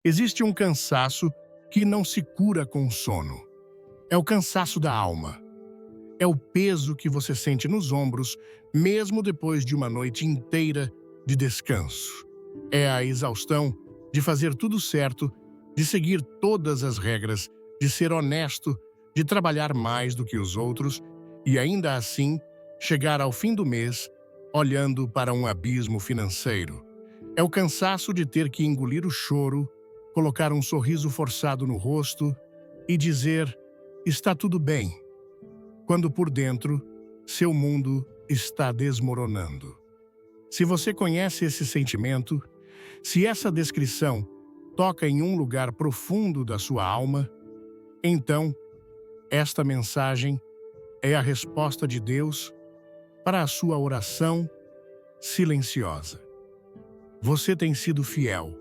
Existe um cansaço que não se cura com sono. É o cansaço da alma. É o peso que você sente nos ombros, mesmo depois de uma noite inteira de descanso. É a exaustão de fazer tudo certo, de seguir todas as regras, de ser honesto, de trabalhar mais do que os outros e ainda assim chegar ao fim do mês olhando para um abismo financeiro. É o cansaço de ter que engolir o choro, colocar um sorriso forçado no rosto e dizer: está tudo bem, quando por dentro seu mundo está desmoronando. Se você conhece esse sentimento, se essa descrição toca em um lugar profundo da sua alma, então esta mensagem é a resposta de Deus para a sua oração silenciosa. Você tem sido fiel.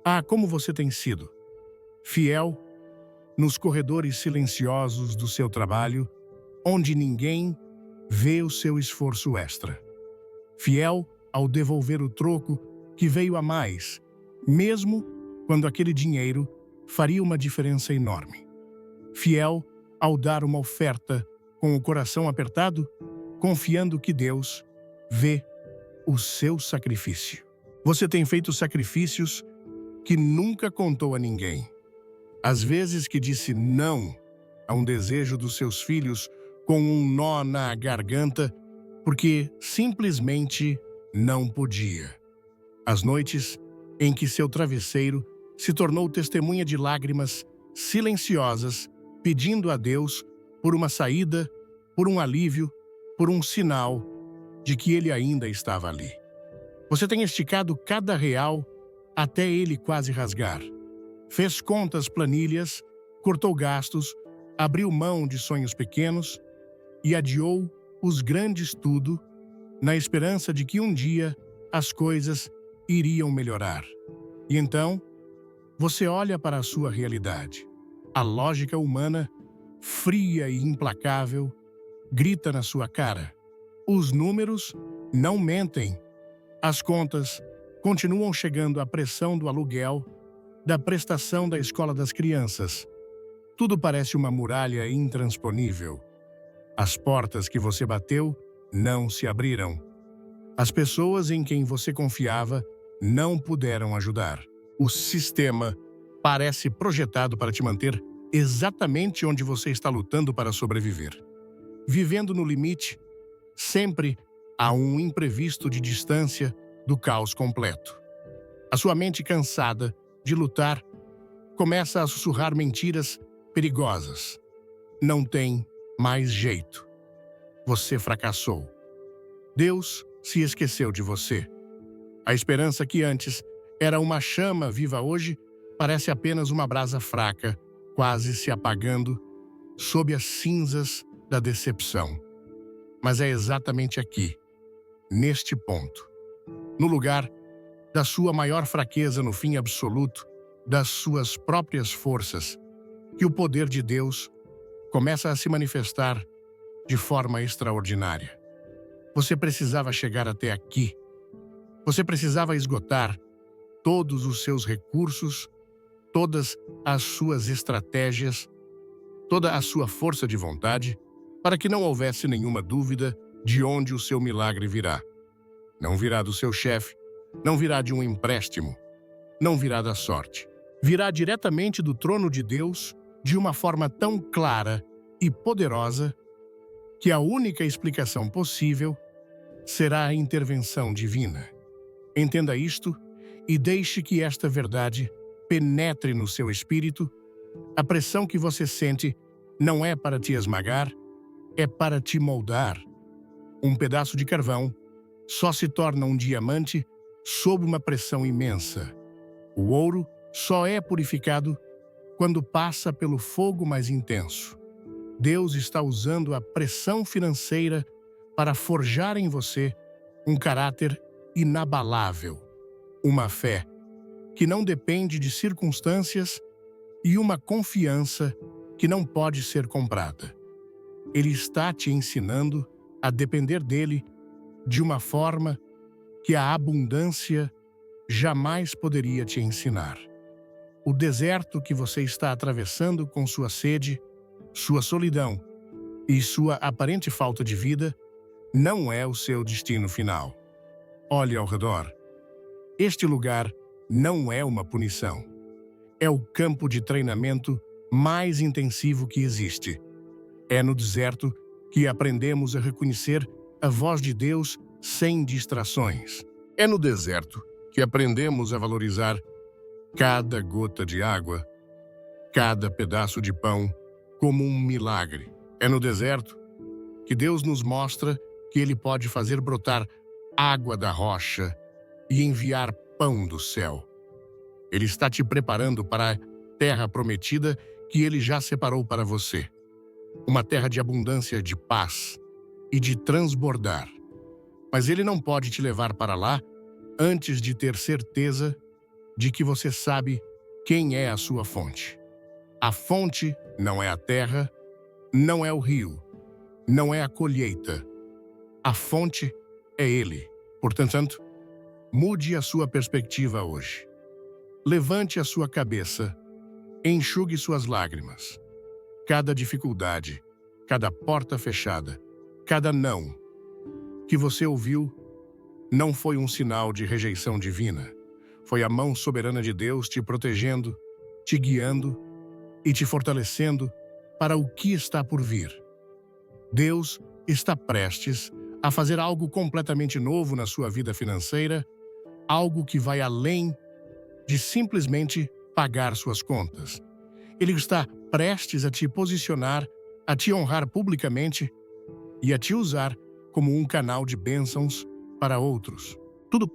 Ah, como você tem sido fiel nos corredores silenciosos do seu trabalho, onde ninguém vê o seu esforço extra. Fiel ao devolver o troco que veio a mais, mesmo quando aquele dinheiro faria uma diferença enorme. Fiel ao dar uma oferta com o coração apertado, confiando que Deus vê o seu sacrifício. Você tem feito sacrifícios que nunca contou a ninguém. Às vezes que disse não a um desejo dos seus filhos com um nó na garganta, porque simplesmente não podia. As noites em que seu travesseiro se tornou testemunha de lágrimas silenciosas, pedindo a Deus por uma saída, por um alívio, por um sinal de que ele ainda estava ali. Você tem esticado cada real até ele quase rasgar. Fez contas, planilhas, cortou gastos, abriu mão de sonhos pequenos e adiou os grandes tudo, na esperança de que um dia as coisas iriam melhorar. E então, você olha para a sua realidade. A lógica humana, fria e implacável, grita na sua cara. Os números não mentem. As contas continuam chegando à pressão do aluguel, da prestação da escola das crianças. Tudo parece uma muralha intransponível. As portas que você bateu não se abriram. As pessoas em quem você confiava não puderam ajudar. O sistema parece projetado para te manter exatamente onde você está lutando para sobreviver. Vivendo no limite, sempre há um imprevisto de distância do caos completo. A sua mente cansada de lutar começa a sussurrar mentiras perigosas. Não tem mais jeito. Você fracassou. Deus se esqueceu de você. A esperança que antes era uma chama viva hoje parece apenas uma brasa fraca, quase se apagando sob as cinzas da decepção. Mas é exatamente aqui, neste ponto, no lugar da sua maior fraqueza no fim absoluto, das suas próprias forças, que o poder de Deus começa a se manifestar de forma extraordinária. Você precisava chegar até aqui. Você precisava esgotar todos os seus recursos, todas as suas estratégias, toda a sua força de vontade, para que não houvesse nenhuma dúvida de onde o seu milagre virá. Não virá do seu chefe, não virá de um empréstimo, não virá da sorte. Virá diretamente do trono de Deus de uma forma tão clara e poderosa que a única explicação possível será a intervenção divina. Entenda isto e deixe que esta verdade penetre no seu espírito. A pressão que você sente não é para te esmagar, é para te moldar. Um pedaço de carvão só se torna um diamante sob uma pressão imensa. O ouro só é purificado quando passa pelo fogo mais intenso. Deus está usando a pressão financeira para forjar em você um caráter inabalável, uma fé que não depende de circunstâncias e uma confiança que não pode ser comprada. Ele está te ensinando a depender dele de uma forma que a abundância jamais poderia te ensinar. O deserto que você está atravessando com sua sede, sua solidão e sua aparente falta de vida não é o seu destino final. Olhe ao redor. Este lugar não é uma punição. É o campo de treinamento mais intensivo que existe. É no deserto que aprendemos a reconhecer a voz de Deus sem distrações. É no deserto que aprendemos a valorizar cada gota de água, cada pedaço de pão, como um milagre. É no deserto que Deus nos mostra que Ele pode fazer brotar água da rocha e enviar pão do céu. Ele está te preparando para a terra prometida que Ele já separou para você. Uma terra de abundância, de paz e de transbordar. Mas Ele não pode te levar para lá antes de ter certeza de que você sabe quem é a sua fonte. A fonte não é a terra, não é o rio, não é a colheita. A fonte é Ele. Portanto, mude a sua perspectiva hoje. Levante a sua cabeça, enxugue suas lágrimas. Cada dificuldade, cada porta fechada, cada não que você ouviu não foi um sinal de rejeição divina. Foi a mão soberana de Deus te protegendo, te guiando e te fortalecendo para o que está por vir. Deus está prestes a fazer algo completamente novo na sua vida financeira, algo que vai além de simplesmente pagar suas contas. Ele está prestes a te posicionar, a te honrar publicamente e a te usar como um canal de bênçãos para outros. Tudo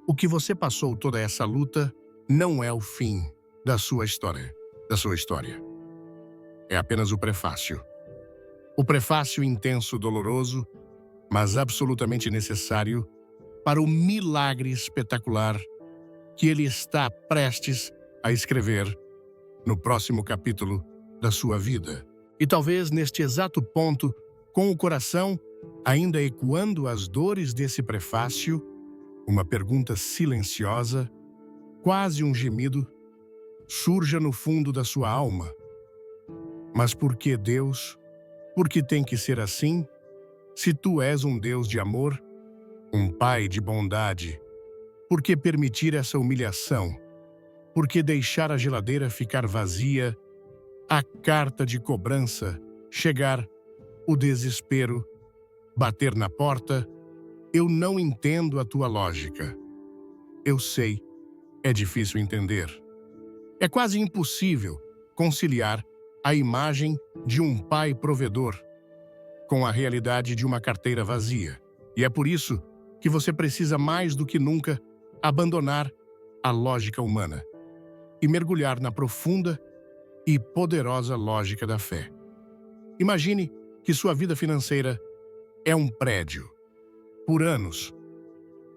o que você passou, toda essa luta, não é o fim da sua história. É apenas o prefácio. O prefácio intenso, doloroso, mas absolutamente necessário para o milagre espetacular que Ele está prestes a escrever no próximo capítulo da sua vida. E talvez neste exato ponto, com o coração ainda ecoando as dores desse prefácio, uma pergunta silenciosa, quase um gemido, surja no fundo da sua alma. Mas por que Deus? Por que tem que ser assim? Se tu és um Deus de amor, um Pai de bondade, por que permitir essa humilhação? Por que deixar a geladeira ficar vazia, a carta de cobrança chegar, o desespero bater na porta? Eu não entendo a tua lógica. Eu sei, é difícil entender. É quase impossível conciliar a imagem de um pai provedor com a realidade de uma carteira vazia. E é por isso que você precisa mais do que nunca abandonar a lógica humana e mergulhar na profunda e poderosa lógica da fé. Imagine que sua vida financeira é um prédio. Por anos,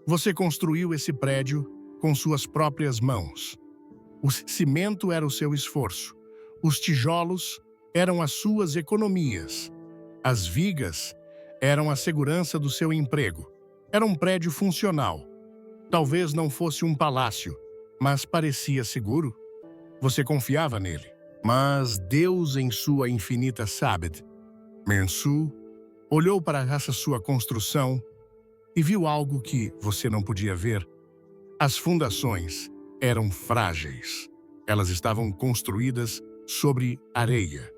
você construiu esse prédio com suas próprias mãos. O cimento era o seu esforço. Os tijolos eram as suas economias. As vigas eram a segurança do seu emprego. Era um prédio funcional. Talvez não fosse um palácio, mas parecia seguro. Você confiava nele. Mas Deus, em sua infinita Sabed, Mensu, olhou para essa sua construção e viu algo que você não podia ver. As fundações eram frágeis. Elas estavam construídas sobre areia.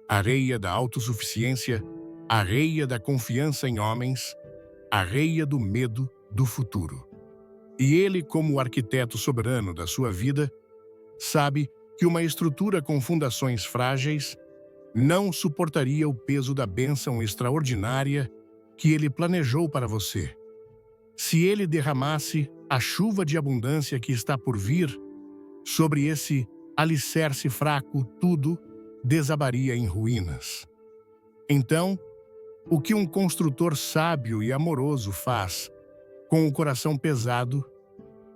Areia da autossuficiência, areia da confiança em homens, areia do medo do futuro. E ele, como o arquiteto soberano da sua vida, sabe que uma estrutura com fundações frágeis não suportaria o peso da bênção extraordinária que ele planejou para você. Se ele derramasse a chuva de abundância que está por vir sobre esse alicerce fraco, tudo desabaria em ruínas. Então, o que um construtor sábio e amoroso faz, com o coração pesado,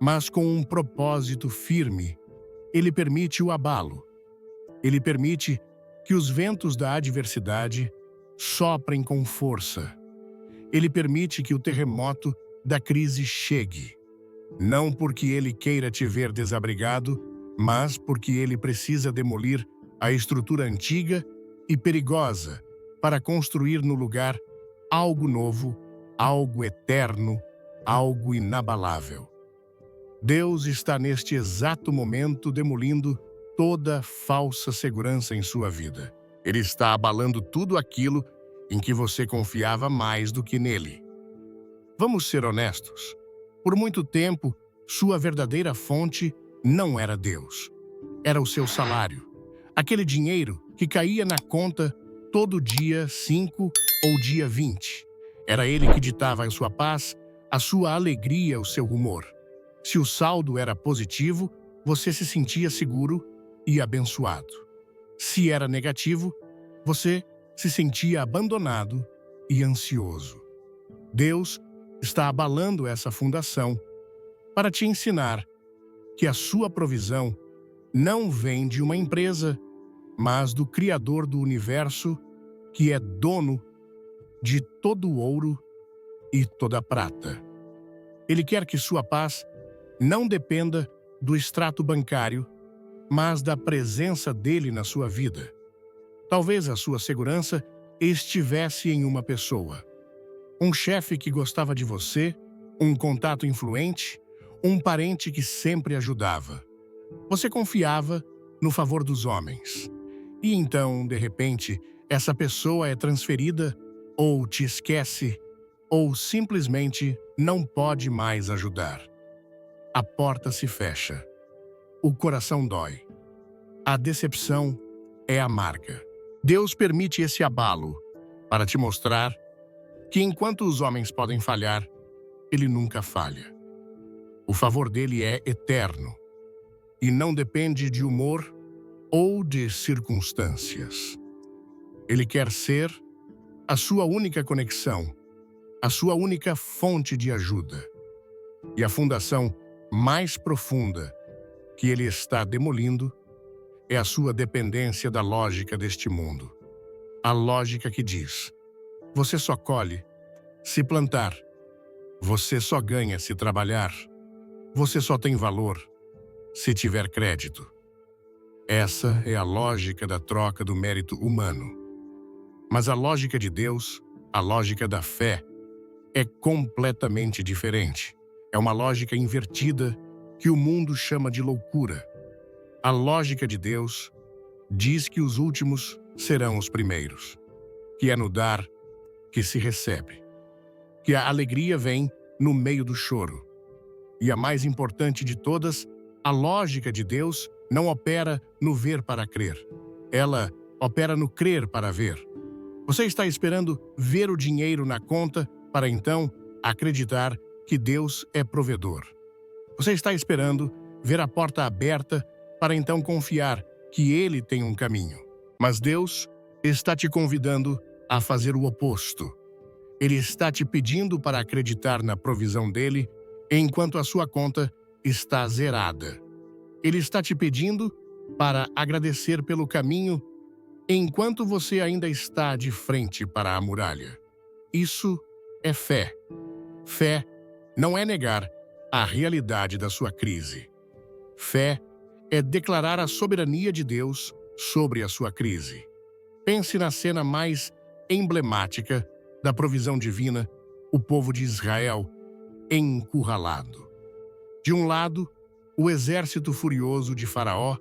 mas com um propósito firme, ele permite o abalo. Ele permite que os ventos da adversidade soprem com força. Ele permite que o terremoto da crise chegue. Não porque ele queira te ver desabrigado, mas porque ele precisa demolir a estrutura antiga e perigosa para construir no lugar algo novo, algo eterno, algo inabalável. Deus está neste exato momento demolindo toda falsa segurança em sua vida. Ele está abalando tudo aquilo em que você confiava mais do que nele. Vamos ser honestos. Por muito tempo, sua verdadeira fonte não era Deus. Era o seu salário. Aquele dinheiro que caía na conta todo dia 5 ou dia 20. Era ele que ditava a sua paz, a sua alegria, o seu humor. Se o saldo era positivo, você se sentia seguro e abençoado. Se era negativo, você se sentia abandonado e ansioso. Deus está abalando essa fundação para te ensinar que a sua provisão não vem de uma empresa, mas do Criador do universo, que é dono de todo o ouro e toda a prata. Ele quer que sua paz não dependa do extrato bancário, mas da presença dele na sua vida. Talvez a sua segurança estivesse em uma pessoa. Um chefe que gostava de você, um contato influente, um parente que sempre ajudava. Você confiava no favor dos homens. E então, de repente, essa pessoa é transferida, ou te esquece, ou simplesmente não pode mais ajudar. A porta se fecha. O coração dói. A decepção é amarga. Deus permite esse abalo para te mostrar que enquanto os homens podem falhar, ele nunca falha. O favor dele é eterno e não depende de humor ou de circunstâncias. Ele quer ser a sua única conexão, a sua única fonte de ajuda. E a fundação mais profunda que ele está demolindo é a sua dependência da lógica deste mundo. A lógica que diz: você só colhe se plantar, você só ganha se trabalhar, você só tem valor se tiver crédito. Essa é a lógica da troca do mérito humano. Mas a lógica de Deus, a lógica da fé, é completamente diferente. É uma lógica invertida que o mundo chama de loucura. A lógica de Deus diz que os últimos serão os primeiros, que é no dar que se recebe, que a alegria vem no meio do choro. E a mais importante de todas, a lógica de Deus não opera no ver para crer. Ela opera no crer para ver. Você está esperando ver o dinheiro na conta para então acreditar que Deus é provedor. Você está esperando ver a porta aberta para então confiar que Ele tem um caminho. Mas Deus está te convidando a fazer o oposto. Ele está te pedindo para acreditar na provisão dele enquanto a sua conta está zerada. Ele está te pedindo para agradecer pelo caminho enquanto você ainda está de frente para a muralha. Isso é fé. Fé não é negar a realidade da sua crise. Fé é declarar a soberania de Deus sobre a sua crise. Pense na cena mais emblemática da provisão divina, o povo de Israel encurralado. De um lado, o exército furioso de Faraó,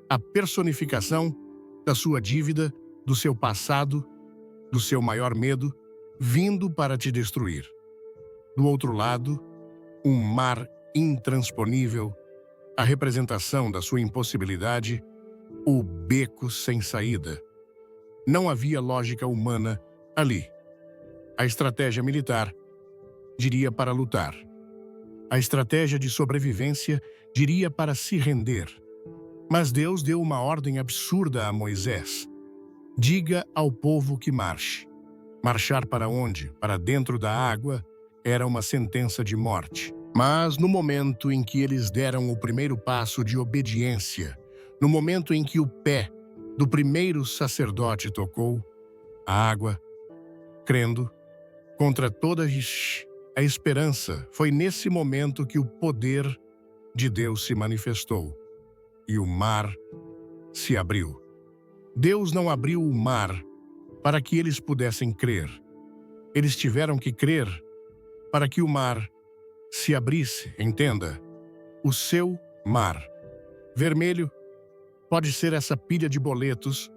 a personificação da sua dívida, do seu passado, do seu maior medo, vindo para te destruir. Do outro lado, um mar intransponível, a representação da sua impossibilidade, o beco sem saída. Não havia lógica humana ali. A estratégia militar diria para lutar. A estratégia de sobrevivência diria para se render. Mas Deus deu uma ordem absurda a Moisés. Diga ao povo que marche. Marchar para onde? Para dentro da água era uma sentença de morte. Mas no momento em que eles deram o primeiro passo de obediência, no momento em que o pé do primeiro sacerdote tocou a água, crendo, contra toda a esperança, foi nesse momento que o poder de Deus se manifestou. e o mar se abriu. Deus não abriu o mar para que eles pudessem crer. Eles tiveram que crer para que o mar se abrisse, entenda. O seu mar vermelho pode ser essa pilha de boletos,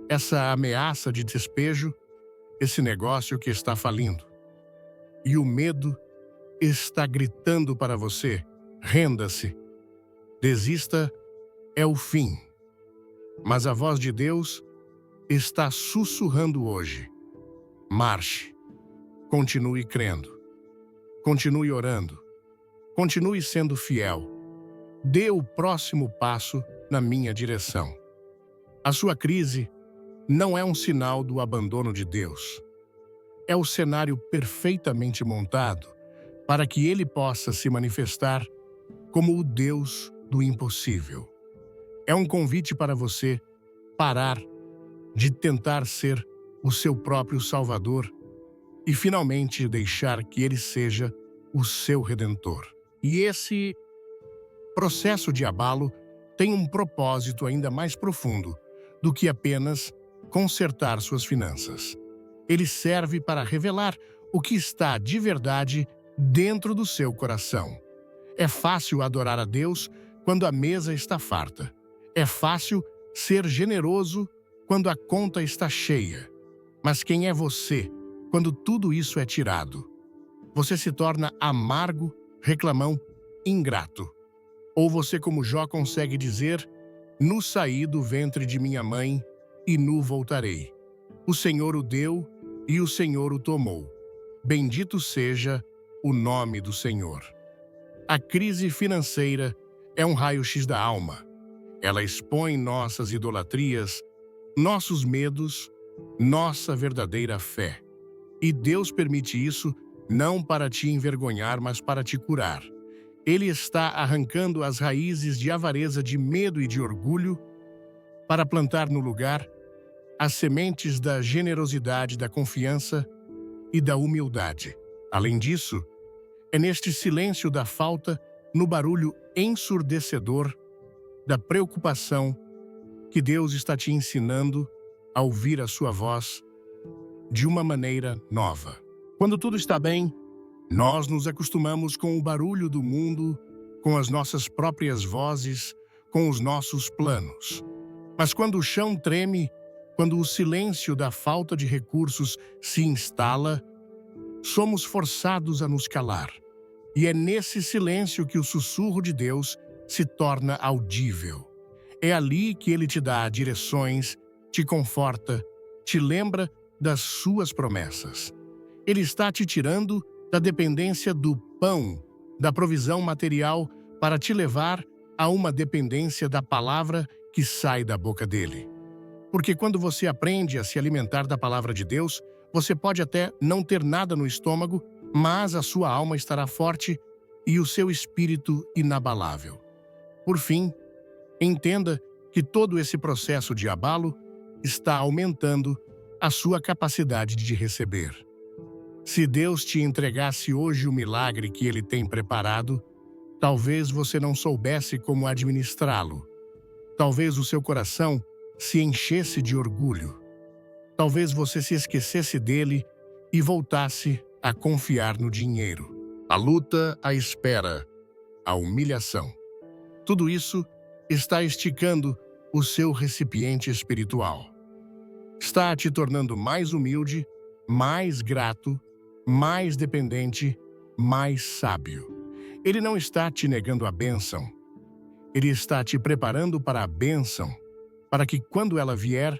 essa ameaça de despejo, esse negócio que está falindo. E o medo está gritando para você: renda-se, desista, é o fim. Mas a voz de Deus está sussurrando hoje: marche, continue crendo, continue orando, continue sendo fiel, dê o próximo passo na minha direção. A sua crise não é um sinal do abandono de Deus. É o cenário perfeitamente montado para que Ele possa se manifestar como o Deus do impossível. É um convite para você parar de tentar ser o seu próprio Salvador e finalmente deixar que Ele seja o seu Redentor. E esse processo de abalo tem um propósito ainda mais profundo do que apenas consertar suas finanças. Ele serve para revelar o que está de verdade dentro do seu coração. É fácil adorar a Deus quando a mesa está farta. É fácil ser generoso quando a conta está cheia. Mas quem é você quando tudo isso é tirado? Você se torna amargo, reclamão, ingrato. Ou você, como Jó, consegue dizer: nu saí do ventre de minha mãe e nu voltarei. O Senhor o deu e o Senhor o tomou. Bendito seja o nome do Senhor. A crise financeira é um raio-x da alma. Ela expõe nossas idolatrias, nossos medos, nossa verdadeira fé. E Deus permite isso não para te envergonhar, mas para te curar. Ele está arrancando as raízes de avareza, de medo e de orgulho para plantar no lugar as sementes da generosidade, da confiança e da humildade. Além disso, é neste silêncio da falta, no barulho ensurdecedor da preocupação, que Deus está te ensinando a ouvir a sua voz de uma maneira nova. Quando tudo está bem, nós nos acostumamos com o barulho do mundo, com as nossas próprias vozes, com os nossos planos. Mas quando o chão treme, quando o silêncio da falta de recursos se instala, somos forçados a nos calar. E é nesse silêncio que o sussurro de Deus se torna audível. É ali que Ele te dá direções, te conforta, te lembra das suas promessas. Ele está te tirando da dependência do pão, da provisão material, para te levar a uma dependência da palavra que sai da boca dele. Porque quando você aprende a se alimentar da palavra de Deus, você pode até não ter nada no estômago, mas a sua alma estará forte e o seu espírito inabalável. Por fim, entenda que todo esse processo de abalo está aumentando a sua capacidade de receber. Se Deus te entregasse hoje o milagre que Ele tem preparado, talvez você não soubesse como administrá-lo. Talvez o seu coração se enchesse de orgulho. Talvez você se esquecesse dele e voltasse a confiar no dinheiro. A luta, a espera, a humilhação. Tudo isso está esticando o seu recipiente espiritual. Está te tornando mais humilde, mais grato, mais dependente, mais sábio. Ele não está te negando a bênção. Ele está te preparando para a bênção, para que quando ela vier,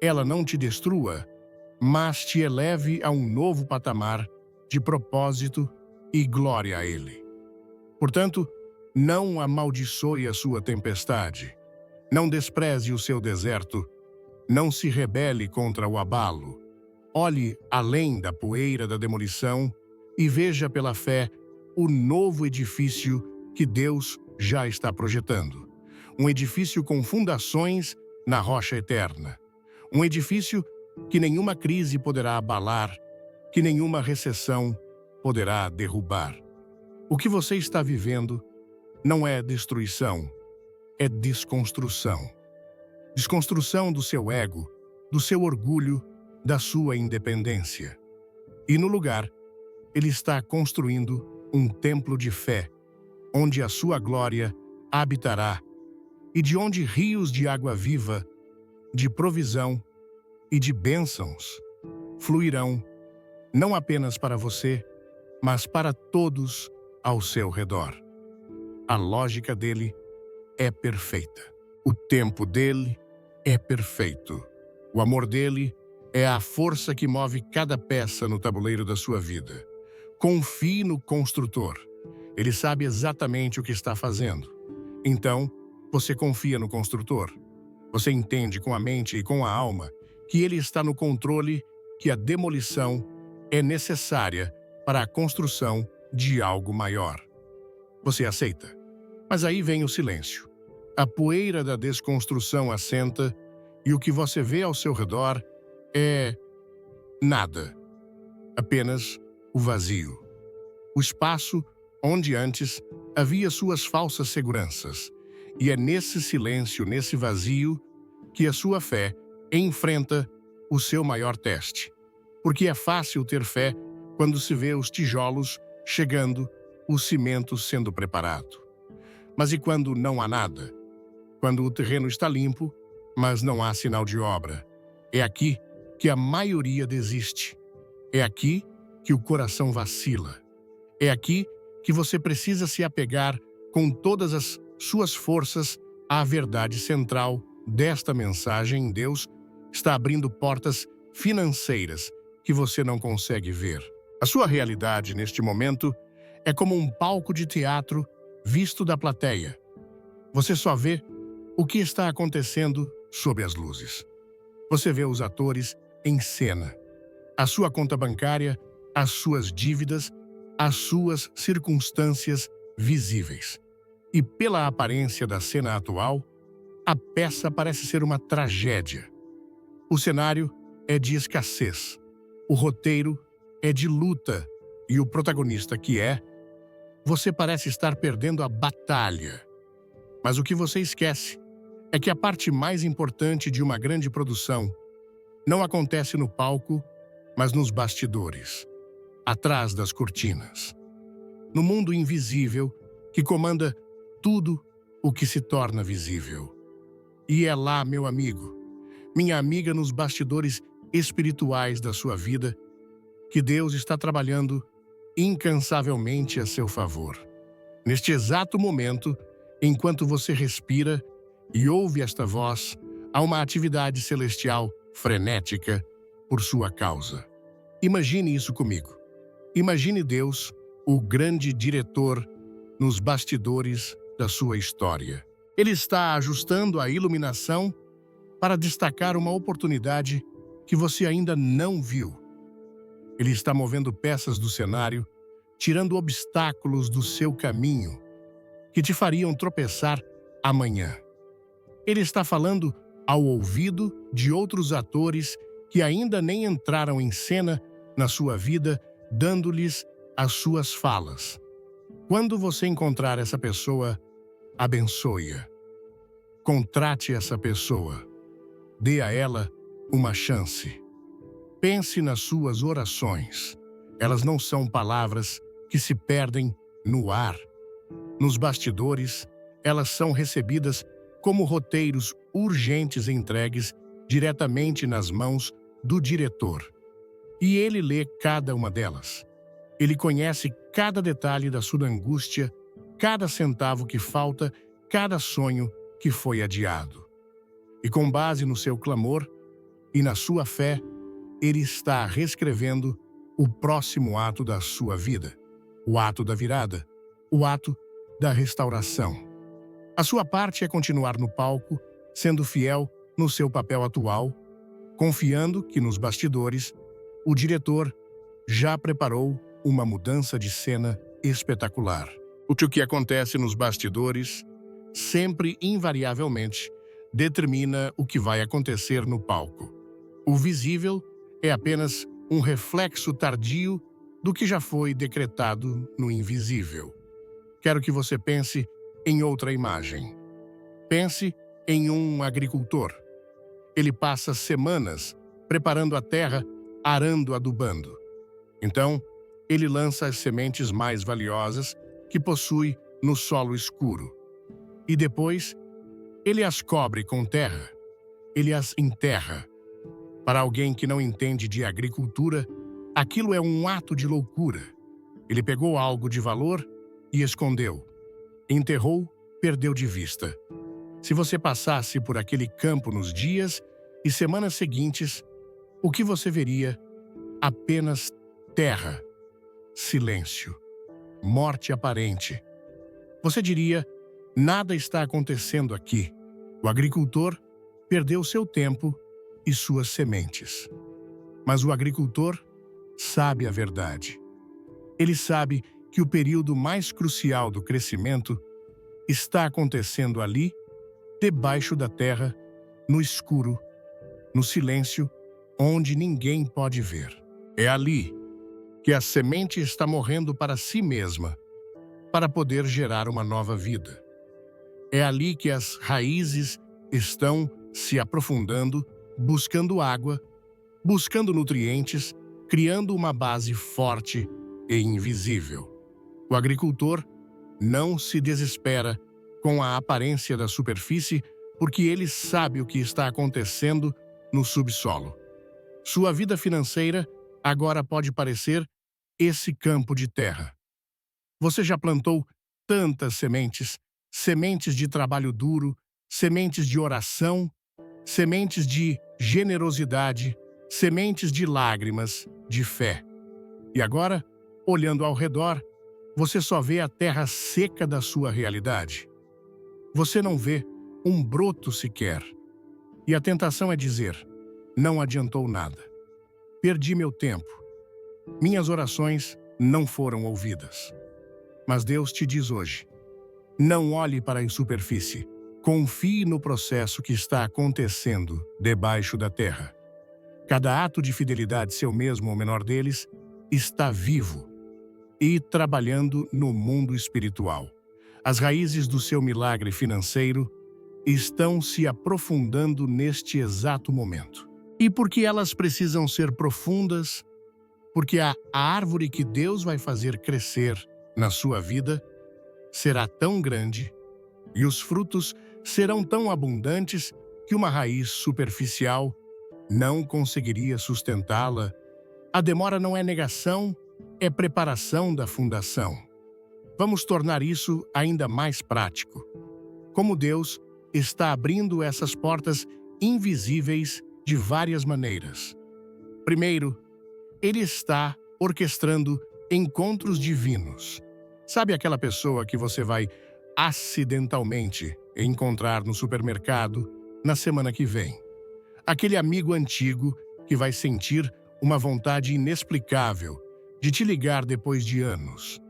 ela não te destrua, mas te eleve a um novo patamar de propósito e glória a Ele. Portanto, não amaldiçoe a sua tempestade. Não despreze o seu deserto. Não se rebele contra o abalo. Olhe além da poeira da demolição e veja pela fé o novo edifício que Deus já está projetando. Um edifício com fundações na rocha eterna. Um edifício que nenhuma crise poderá abalar, que nenhuma recessão poderá derrubar. O que você está vivendo não é destruição, é desconstrução. Desconstrução do seu ego, do seu orgulho, da sua independência. E no lugar, ele está construindo um templo de fé, onde a sua glória habitará e de onde rios de água viva, de provisão e de bênçãos fluirão, não apenas para você, mas para todos ao seu redor. A lógica dele é perfeita. O tempo dele é perfeito. O amor dele é a força que move cada peça no tabuleiro da sua vida. Confie no construtor. Ele sabe exatamente o que está fazendo. Então, você confia no construtor. Você entende com a mente e com a alma que ele está no controle, que a demolição é necessária para a construção de algo maior. Você aceita. Mas aí vem o silêncio. A poeira da desconstrução assenta e o que você vê ao seu redor é nada. Apenas o vazio. O espaço onde antes havia suas falsas seguranças. E é nesse silêncio, nesse vazio, que a sua fé enfrenta o seu maior teste. Porque é fácil ter fé quando se vê os tijolos chegando, o cimento sendo preparado. Mas e quando não há nada? Quando o terreno está limpo, mas não há sinal de obra. É aqui que a maioria desiste. É aqui que o coração vacila. É aqui que você precisa se apegar com todas as suas forças à verdade central desta mensagem. Deus está abrindo portas financeiras que você não consegue ver. A sua realidade neste momento é como um palco de teatro visto da plateia. Você só vê o que está acontecendo sob as luzes. Você vê os atores em cena. A sua conta bancária, as suas dívidas, as suas circunstâncias visíveis. E pela aparência da cena atual, a peça parece ser uma tragédia. O cenário é de escassez. O roteiro é de luta. E o protagonista, que é, você parece estar perdendo a batalha. Mas o que você esquece é que a parte mais importante de uma grande produção não acontece no palco, mas nos bastidores, atrás das cortinas. No mundo invisível que comanda tudo o que se torna visível. E é lá, meu amigo, minha amiga, nos bastidores espirituais da sua vida, que Deus está trabalhando incansavelmente a seu favor. Neste exato momento, enquanto você respira e ouve esta voz, há uma atividade celestial frenética por sua causa. Imagine isso comigo. Imagine Deus, o grande diretor, nos bastidores da sua história. Ele está ajustando a iluminação para destacar uma oportunidade que você ainda não viu. Ele está movendo peças do cenário, tirando obstáculos do seu caminho, que te fariam tropeçar amanhã. Ele está falando ao ouvido de outros atores que ainda nem entraram em cena na sua vida, dando-lhes as suas falas. Quando você encontrar essa pessoa, abençoe-a. Contrate essa pessoa. Dê a ela uma chance. Pense nas suas orações. Elas não são palavras que se perdem no ar. Nos bastidores, elas são recebidas como roteiros urgentes entregues diretamente nas mãos do diretor. E ele lê cada uma delas. Ele conhece cada detalhe da sua angústia, cada centavo que falta, cada sonho que foi adiado. E com base no seu clamor e na sua fé, ele está reescrevendo o próximo ato da sua vida, o ato da virada, o ato da restauração. A sua parte é continuar no palco, sendo fiel no seu papel atual, confiando que nos bastidores, o diretor já preparou uma mudança de cena espetacular. O que acontece nos bastidores sempre, invariavelmente, determina o que vai acontecer no palco. O visível é apenas um reflexo tardio do que já foi decretado no invisível. Quero que você pense em outra imagem. Pense em um agricultor. Ele passa semanas preparando a terra, arando, adubando. Então, ele lança as sementes mais valiosas que possui no solo escuro. E depois, ele as cobre com terra. Ele as enterra. Para alguém que não entende de agricultura, aquilo é um ato de loucura. Ele pegou algo de valor e escondeu. Enterrou, perdeu de vista. Se você passasse por aquele campo nos dias e semanas seguintes, o que você veria? Apenas terra, silêncio, morte aparente. Você diria, nada está acontecendo aqui. O agricultor perdeu seu tempo e suas sementes. Mas o agricultor sabe a verdade. Ele sabe que o período mais crucial do crescimento está acontecendo ali, debaixo da terra, no escuro, no silêncio, onde ninguém pode ver. É ali que a semente está morrendo para si mesma, para poder gerar uma nova vida. É ali que as raízes estão se aprofundando, buscando água, buscando nutrientes, criando uma base forte e invisível. O agricultor não se desespera com a aparência da superfície, porque ele sabe o que está acontecendo no subsolo. Sua vida financeira agora pode parecer esse campo de terra. Você já plantou tantas sementes, sementes de trabalho duro, sementes de oração, sementes de generosidade, sementes de lágrimas, de fé. E agora, olhando ao redor, você só vê a terra seca da sua realidade. Você não vê um broto sequer. E a tentação é dizer, não adiantou nada. Perdi meu tempo. Minhas orações não foram ouvidas. Mas Deus te diz hoje, não olhe para a superfície. Confie no processo que está acontecendo debaixo da terra. Cada ato de fidelidade, seu mesmo ou menor deles, está vivo e trabalhando no mundo espiritual. As raízes do seu milagre financeiro estão se aprofundando neste exato momento. E porque elas precisam ser profundas, porque a árvore que Deus vai fazer crescer na sua vida será tão grande e os frutos serão tão abundantes que uma raiz superficial não conseguiria sustentá-la. A demora não é negação, é preparação da fundação. Vamos tornar isso ainda mais prático. Como Deus está abrindo essas portas invisíveis de várias maneiras. Primeiro, Ele está orquestrando encontros divinos. Sabe aquela pessoa que você vai acidentalmente encontrar no supermercado na semana que vem? Aquele amigo antigo que vai sentir uma vontade inexplicável de te ligar depois de anos.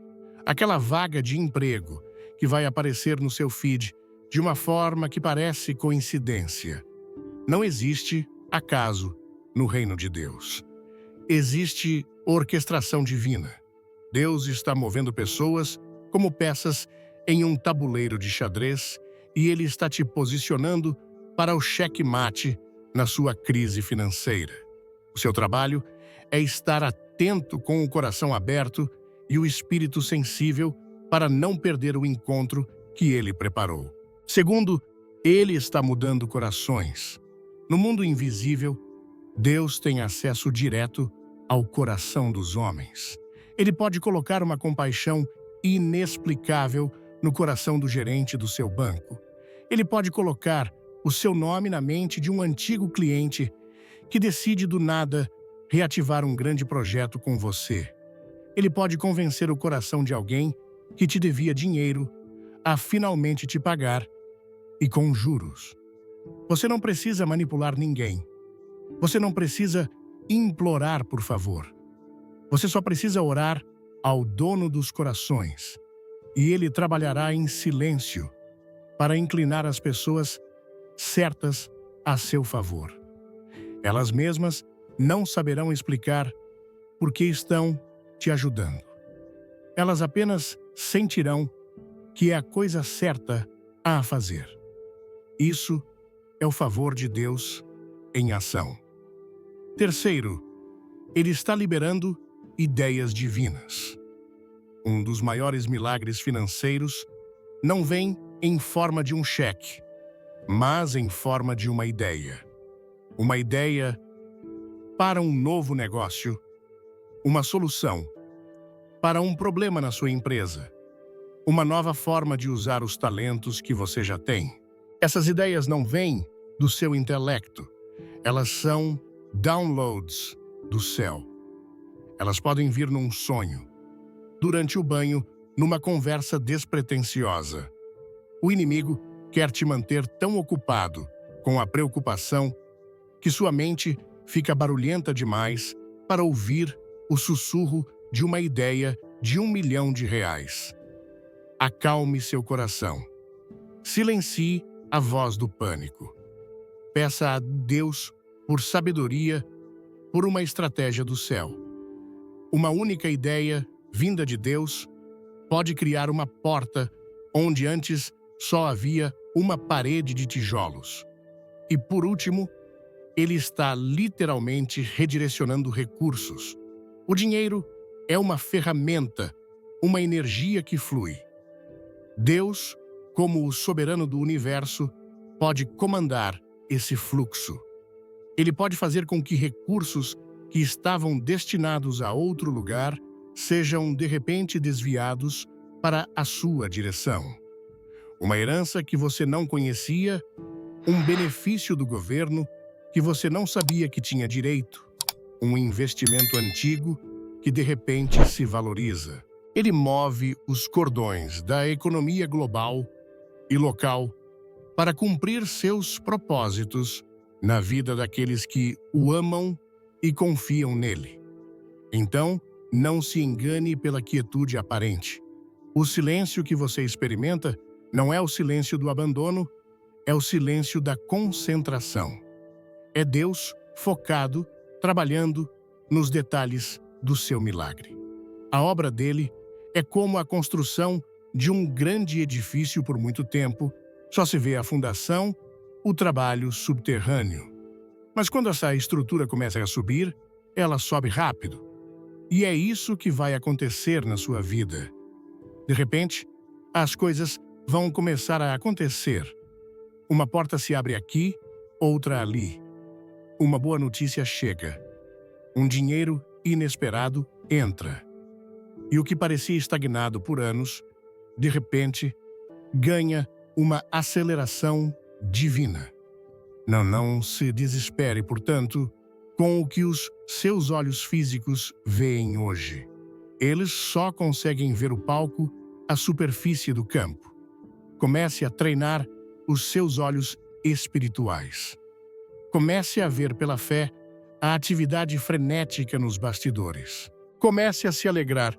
Aquela vaga de emprego que vai aparecer no seu feed de uma forma que parece coincidência. Não existe acaso no reino de Deus. Existe orquestração divina. Deus está movendo pessoas como peças em um tabuleiro de xadrez e Ele está te posicionando para o checkmate na sua crise financeira. O seu trabalho é estar atento com o coração aberto e o espírito sensível para não perder o encontro que Ele preparou. Segundo, Ele está mudando corações. No mundo invisível, Deus tem acesso direto ao coração dos homens. Ele pode colocar uma compaixão inexplicável no coração do gerente do seu banco. Ele pode colocar o seu nome na mente de um antigo cliente que decide do nada reativar um grande projeto com você. Ele pode convencer o coração de alguém que te devia dinheiro a finalmente te pagar e com juros. Você não precisa manipular ninguém. Você não precisa implorar por favor. Você só precisa orar ao dono dos corações e ele trabalhará em silêncio para inclinar as pessoas certas a seu favor. Elas mesmas não saberão explicar por que estão te ajudando. Elas apenas sentirão que é a coisa certa a fazer. Isso é o favor de Deus em ação. Terceiro, ele está liberando ideias divinas. Um dos maiores milagres financeiros não vem em forma de um cheque, mas em forma de uma ideia. Uma ideia para um novo negócio, uma solução para um problema na sua empresa, uma nova forma de usar os talentos que você já tem. Essas ideias não vêm do seu intelecto, elas são downloads do céu. Elas podem vir num sonho, durante o banho, numa conversa despretensiosa. O inimigo quer te manter tão ocupado com a preocupação que sua mente fica barulhenta demais para ouvir o sussurro de uma ideia de R$1 milhão. Acalme seu coração. Silencie a voz do pânico. Peça a Deus por sabedoria, por uma estratégia do céu. Uma única ideia, vinda de Deus, pode criar uma porta onde antes só havia uma parede de tijolos. E, por último, ele está literalmente redirecionando recursos. O dinheiro é uma ferramenta, uma energia que flui. Deus, como o soberano do universo, pode comandar esse fluxo. Ele pode fazer com que recursos que estavam destinados a outro lugar sejam, de repente, desviados para a sua direção. Uma herança que você não conhecia, um benefício do governo que você não sabia que tinha direito, um investimento antigo que, de repente, se valoriza. Ele move os cordões da economia global e local para cumprir seus propósitos na vida daqueles que o amam e confiam nele. Então, não se engane pela quietude aparente. O silêncio que você experimenta não é o silêncio do abandono, é o silêncio da concentração. É Deus focado, trabalhando nos detalhes do seu milagre. A obra dele é como a construção de um grande edifício por muito tempo, só se vê a fundação, o trabalho subterrâneo. Mas quando essa estrutura começa a subir, ela sobe rápido. E é isso que vai acontecer na sua vida. De repente, as coisas vão começar a acontecer. Uma porta se abre aqui, outra ali. Uma boa notícia chega. Um dinheiro inesperado entra. E o que parecia estagnado por anos, de repente, ganha uma aceleração divina. Não se desespere, portanto, com o que os seus olhos físicos veem hoje. Eles só conseguem ver o palco, a superfície do campo. Comece a treinar os seus olhos espirituais. Comece a ver pela fé a atividade frenética nos bastidores. Comece a se alegrar,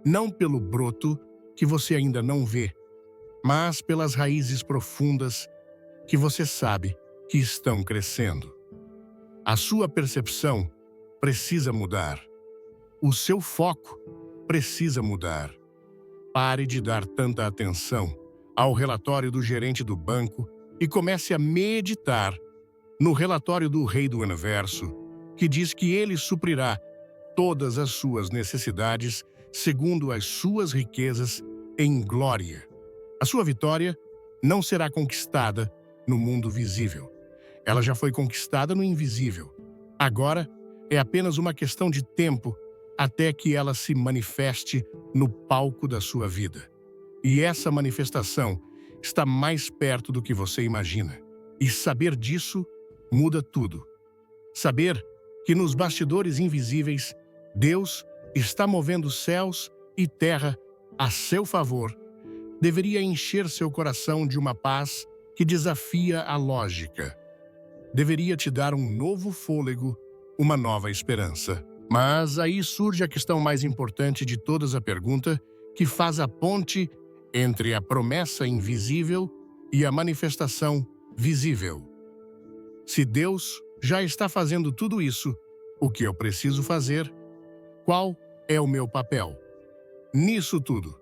não pelo broto que você ainda não vê, mas pelas raízes profundas que você sabe que estão crescendo. A sua percepção precisa mudar. O seu foco precisa mudar. Pare de dar tanta atenção ao relatório do gerente do banco e comece a meditar no relatório do Rei do Universo, que diz que ele suprirá todas as suas necessidades segundo as suas riquezas em glória. A sua vitória não será conquistada no mundo visível. Ela já foi conquistada no invisível. Agora é apenas uma questão de tempo até que ela se manifeste no palco da sua vida. E essa manifestação está mais perto do que você imagina. E saber disso muda tudo. Saber que nos bastidores invisíveis, Deus está movendo céus e terra a seu favor, deveria encher seu coração de uma paz que desafia a lógica. Deveria te dar um novo fôlego, uma nova esperança. Mas aí surge a questão mais importante de todas, a pergunta que faz a ponte entre a promessa invisível e a manifestação visível. Se Deus já está fazendo tudo isso, o que eu preciso fazer? Qual é o meu papel? Nisso tudo,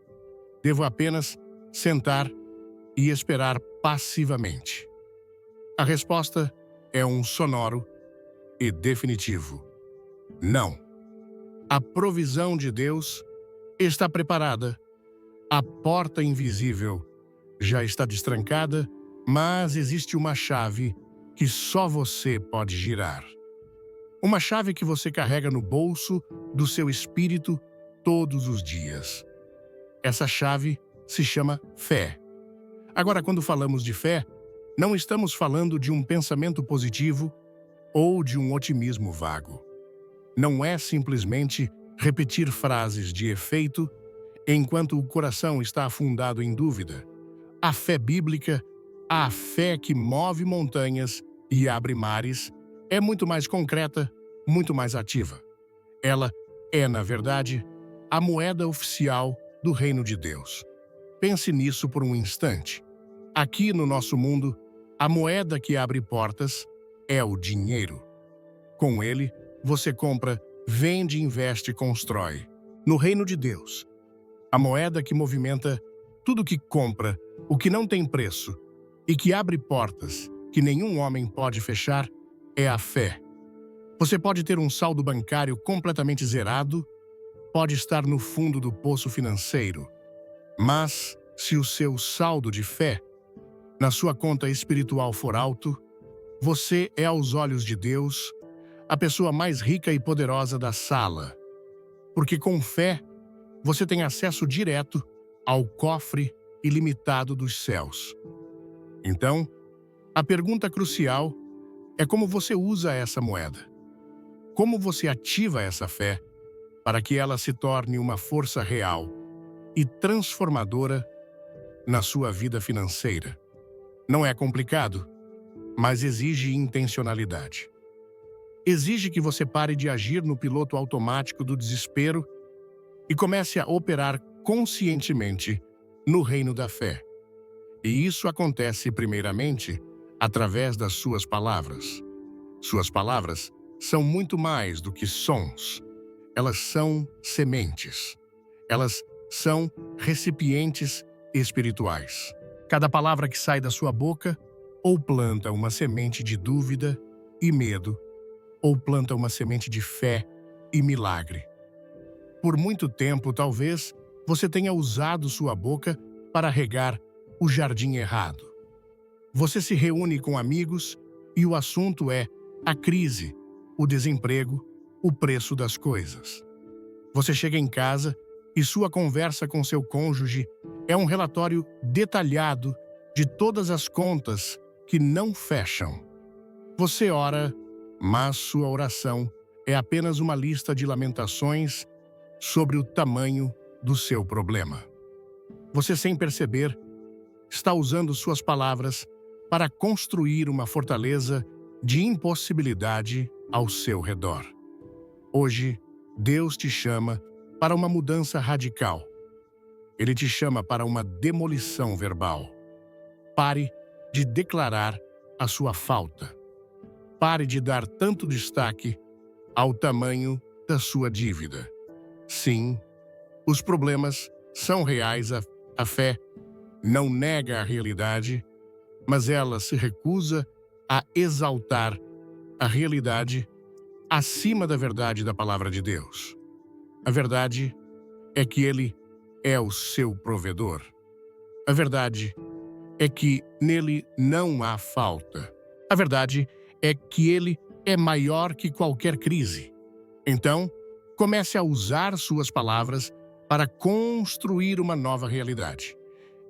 devo apenas sentar e esperar passivamente. A resposta é um sonoro e definitivo não. A provisão de Deus está preparada. A porta invisível já está destrancada, mas existe uma chave que só você pode girar. Uma chave que você carrega no bolso do seu espírito todos os dias. Essa chave se chama fé. Agora, quando falamos de fé, não estamos falando de um pensamento positivo ou de um otimismo vago. Não é simplesmente repetir frases de efeito enquanto o coração está afundado em dúvida. A fé bíblica, a fé que move montanhas e abre mares, é muito mais concreta, muito mais ativa. Ela é, na verdade, a moeda oficial do reino de Deus. Pense nisso por um instante. Aqui no nosso mundo, a moeda que abre portas é o dinheiro. Com ele, você compra, vende, investe e constrói. No reino de Deus, a moeda que movimenta tudo que compra, o que não tem preço e que abre portas que nenhum homem pode fechar, é a fé. Você pode ter um saldo bancário completamente zerado, pode estar no fundo do poço financeiro, mas se o seu saldo de fé na sua conta espiritual for alto, você é, aos olhos de Deus, a pessoa mais rica e poderosa da sala, porque com fé você tem acesso direto ao cofre ilimitado dos céus. Então, a pergunta crucial é como você usa essa moeda. Como você ativa essa fé para que ela se torne uma força real e transformadora na sua vida financeira. Não é complicado, mas exige intencionalidade. Exige que você pare de agir no piloto automático do desespero e comece a operar conscientemente no reino da fé. E isso acontece primeiramente através das suas palavras. Suas palavras são muito mais do que sons. Elas são sementes. Elas são recipientes espirituais. Cada palavra que sai da sua boca ou planta uma semente de dúvida e medo, ou planta uma semente de fé e milagre. Por muito tempo, talvez, você tenha usado sua boca para regar o jardim errado. Você se reúne com amigos e o assunto é a crise, o desemprego, o preço das coisas. Você chega em casa e sua conversa com seu cônjuge é um relatório detalhado de todas as contas que não fecham. Você ora, mas sua oração é apenas uma lista de lamentações sobre o tamanho do seu problema. Você, sem perceber, está usando suas palavras para construir uma fortaleza de impossibilidade ao seu redor. Hoje, Deus te chama para uma mudança radical. Ele te chama para uma demolição verbal. Pare de declarar a sua falta. Pare de dar tanto destaque ao tamanho da sua dívida. Sim, os problemas são reais. A fé não nega a realidade, mas ela se recusa a exaltar a realidade acima da verdade da palavra de Deus. A verdade é que Ele é o seu provedor. A verdade é que nele não há falta. A verdade é que Ele é maior que qualquer crise. Então, comece a usar suas palavras para construir uma nova realidade.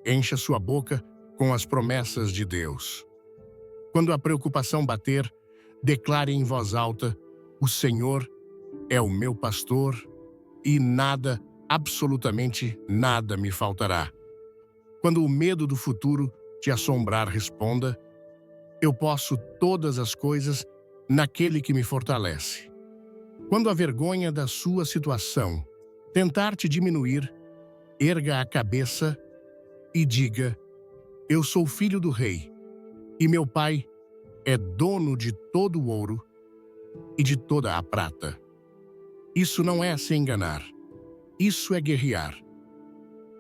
Encha sua boca com as promessas de Deus. Quando a preocupação bater, declare em voz alta: o Senhor é o meu pastor e nada, absolutamente nada me faltará. Quando o medo do futuro te assombrar, responda: eu posso todas as coisas naquele que me fortalece. Quando a vergonha da sua situação tentar te diminuir, erga a cabeça e diga: eu sou filho do rei, e meu pai é dono de todo o ouro e de toda a prata. Isso não é se enganar. Isso é guerrear.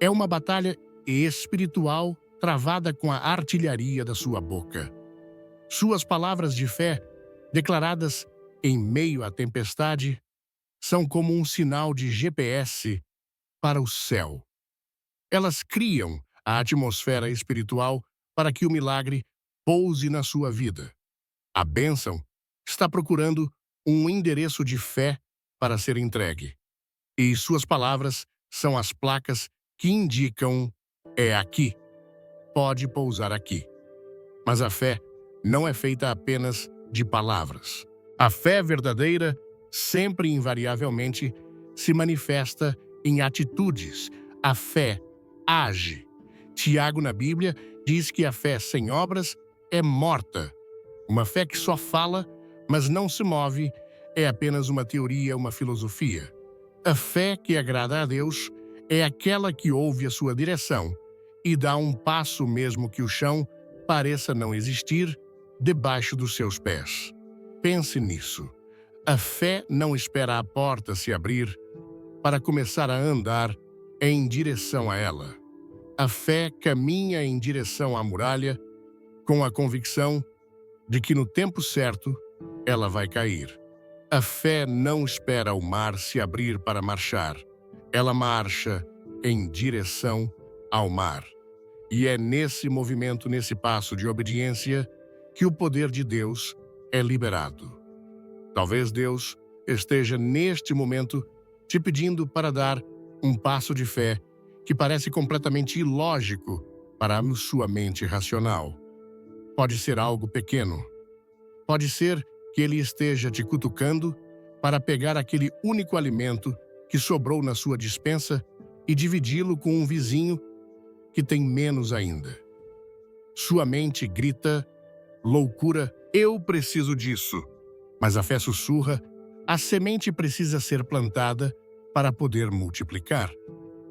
É uma batalha espiritual travada com a artilharia da sua boca. Suas palavras de fé, declaradas em meio à tempestade, são como um sinal de GPS para o céu. Elas criam a atmosfera espiritual para que o milagre pouse na sua vida. A bênção está procurando um endereço de fé para ser entregue. E suas palavras são as placas que indicam: é aqui, pode pousar aqui. Mas a fé não é feita apenas de palavras. A fé verdadeira, sempre e invariavelmente, se manifesta em atitudes. A fé age. Tiago, na Bíblia, diz que a fé sem obras é morta. Uma fé que só fala, mas não se move, é apenas uma teoria, uma filosofia. A fé que agrada a Deus é aquela que ouve a sua direção e dá um passo mesmo que o chão pareça não existir debaixo dos seus pés. Pense nisso. A fé não espera a porta se abrir para começar a andar em direção a ela. A fé caminha em direção à muralha com a convicção de que no tempo certo ela vai cair. A fé não espera o mar se abrir para marchar. Ela marcha em direção ao mar. E é nesse movimento, nesse passo de obediência, que o poder de Deus é liberado. Talvez Deus esteja neste momento te pedindo para dar um passo de fé que parece completamente ilógico para a sua mente racional. Pode ser algo pequeno. Pode ser que ele esteja te cutucando para pegar aquele único alimento que sobrou na sua despensa e dividi-lo com um vizinho que tem menos ainda. Sua mente grita: loucura, eu preciso disso. Mas a fé sussurra: a semente precisa ser plantada para poder multiplicar.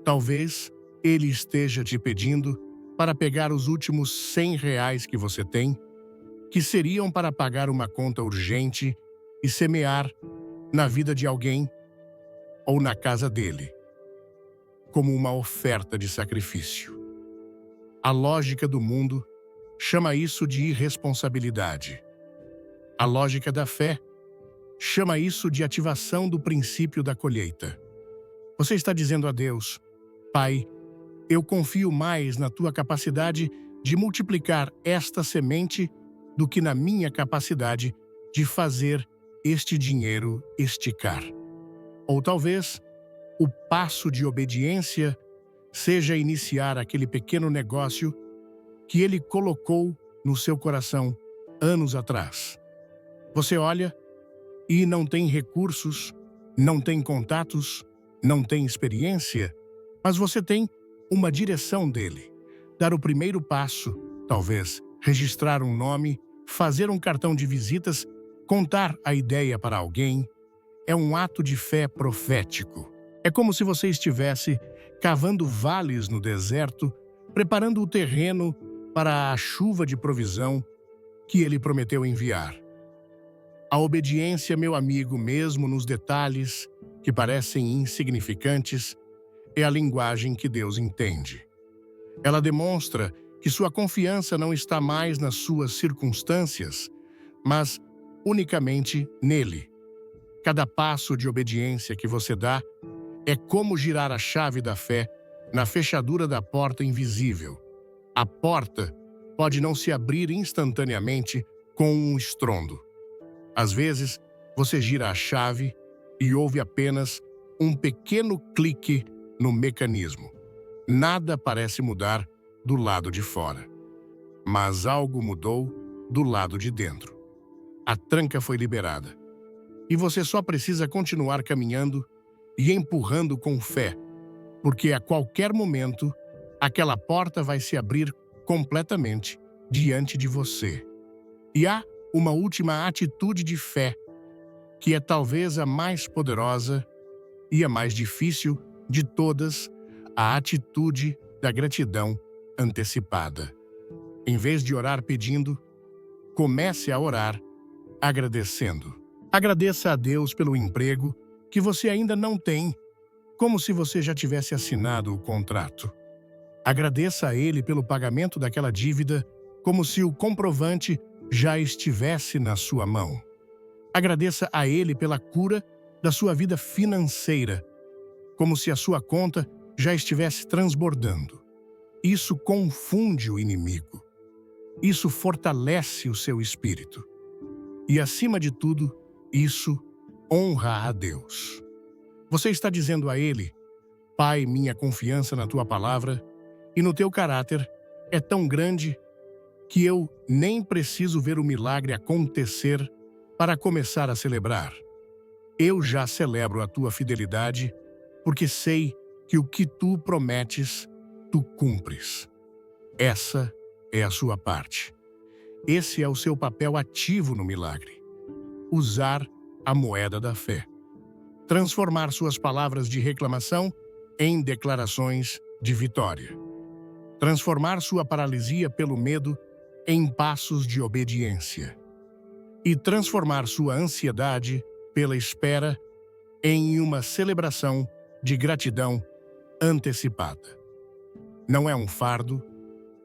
Talvez ele esteja te pedindo para pegar os últimos R$ 100 que você tem, que seriam para pagar uma conta urgente, e semear na vida de alguém ou na casa dele, como uma oferta de sacrifício. A lógica do mundo chama isso de irresponsabilidade. A lógica da fé chama isso de ativação do princípio da colheita. Você está dizendo a Deus: Pai, eu confio mais na tua capacidade de multiplicar esta semente do que na minha capacidade de fazer este dinheiro esticar. Ou talvez o passo de obediência seja iniciar aquele pequeno negócio que ele colocou no seu coração anos atrás. Você olha e não tem recursos, não tem contatos, não tem experiência, mas você tem uma direção dele. Dar o primeiro passo, talvez registrar um nome, fazer um cartão de visitas, contar a ideia para alguém, é um ato de fé profético. É como se você estivesse cavando vales no deserto, preparando o terreno para a chuva de provisão que ele prometeu enviar. A obediência, meu amigo, mesmo nos detalhes que parecem insignificantes, é a linguagem que Deus entende. Ela demonstra que sua confiança não está mais nas suas circunstâncias, mas unicamente nele. Cada passo de obediência que você dá é como girar a chave da fé na fechadura da porta invisível. A porta pode não se abrir instantaneamente com um estrondo. Às vezes, você gira a chave e ouve apenas um pequeno clique no mecanismo. Nada parece mudar do lado de fora. Mas algo mudou do lado de dentro. A tranca foi liberada. E você só precisa continuar caminhando e empurrando com fé, porque a qualquer momento, aquela porta vai se abrir completamente diante de você. E há uma última atitude de fé, que é talvez a mais poderosa e a mais difícil de todas, a atitude da gratidão antecipada. Em vez de orar pedindo, comece a orar agradecendo. Agradeça a Deus pelo emprego que você ainda não tem, como se você já tivesse assinado o contrato. Agradeça a Ele pelo pagamento daquela dívida, como se o comprovante já estivesse na sua mão. Agradeça a Ele pela cura da sua vida financeira, como se a sua conta já estivesse transbordando. Isso confunde o inimigo. Isso fortalece o seu espírito. E, acima de tudo, isso honra a Deus. Você está dizendo a Ele: Pai, minha confiança na Tua palavra e no Teu caráter é tão grande que eu nem preciso ver o milagre acontecer para começar a celebrar. Eu já celebro a Tua fidelidade, porque sei que o que Tu prometes, Tu cumpres. Essa é a sua parte. Esse é o seu papel ativo no milagre. Usar a moeda da fé. Transformar suas palavras de reclamação em declarações de vitória. Transformar sua paralisia pelo medo em passos de obediência. E transformar sua ansiedade pela espera em uma celebração de gratidão antecipada. Não é um fardo,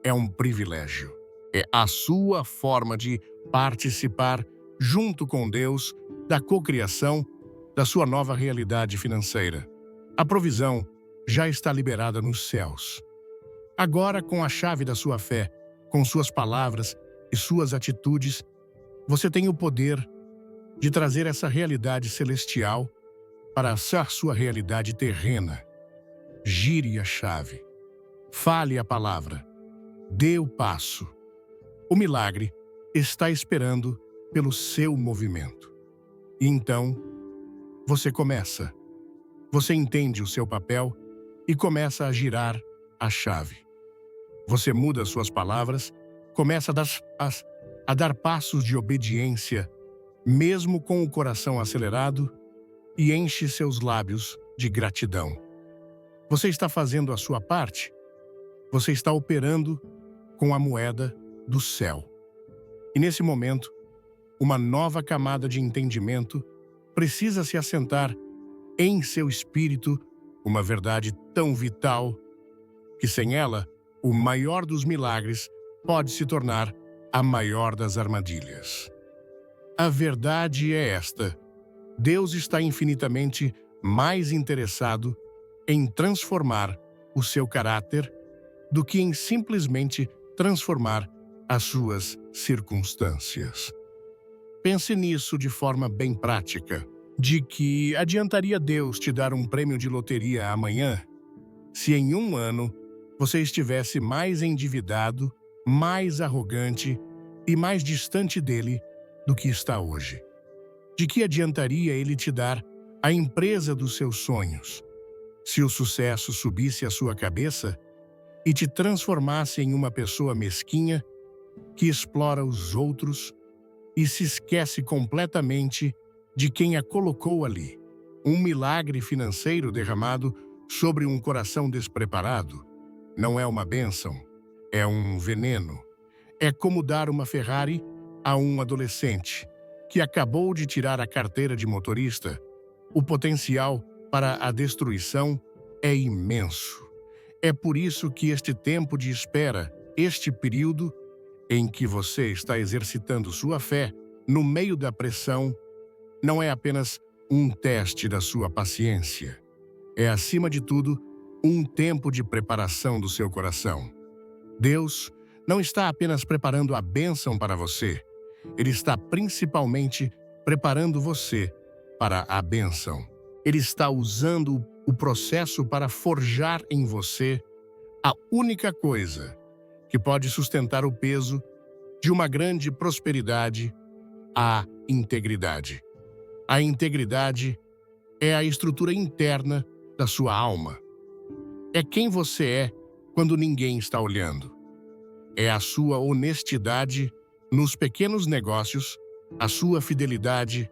é um privilégio. É a sua forma de participar, junto com Deus, da cocriação da sua nova realidade financeira. A provisão já está liberada nos céus. Agora, com a chave da sua fé, com suas palavras e suas atitudes, você tem o poder de trazer essa realidade celestial para a sua realidade terrena. Gire a chave. Fale a palavra. Dê o passo. O milagre está esperando pelo seu movimento. E então, você começa. Você entende o seu papel e começa a girar a chave. Você muda suas palavras, começa a dar passos de obediência, mesmo com o coração acelerado, e enche seus lábios de gratidão. Você está fazendo a sua parte? Você está operando com a moeda do céu. E nesse momento, uma nova camada de entendimento precisa se assentar em seu espírito, uma verdade tão vital que sem ela, o maior dos milagres pode se tornar a maior das armadilhas. A verdade é esta: Deus está infinitamente mais interessado em transformar o seu caráter do que em simplesmente transformar as suas circunstâncias. Pense nisso de forma bem prática. De que adiantaria Deus te dar um prêmio de loteria amanhã, se em um ano você estivesse mais endividado, mais arrogante e mais distante dele do que está hoje? De que adiantaria ele te dar a empresa dos seus sonhos, se o sucesso subisse à sua cabeça e te transformasse em uma pessoa mesquinha que explora os outros e se esquece completamente de quem a colocou ali? Um milagre financeiro derramado sobre um coração despreparado não é uma bênção, é um veneno. É como dar uma Ferrari a um adolescente que acabou de tirar a carteira de motorista. O potencial para a destruição é imenso. É por isso que este tempo de espera, este período em que você está exercitando sua fé no meio da pressão, não é apenas um teste da sua paciência. É, acima de tudo, um tempo de preparação do seu coração. Deus não está apenas preparando a bênção para você, Ele está principalmente preparando você para a bênção. Ele está usando o processo para forjar em você a única coisa que pode sustentar o peso de uma grande prosperidade: a integridade. A integridade é a estrutura interna da sua alma. É quem você é quando ninguém está olhando. É a sua honestidade nos pequenos negócios, a sua fidelidade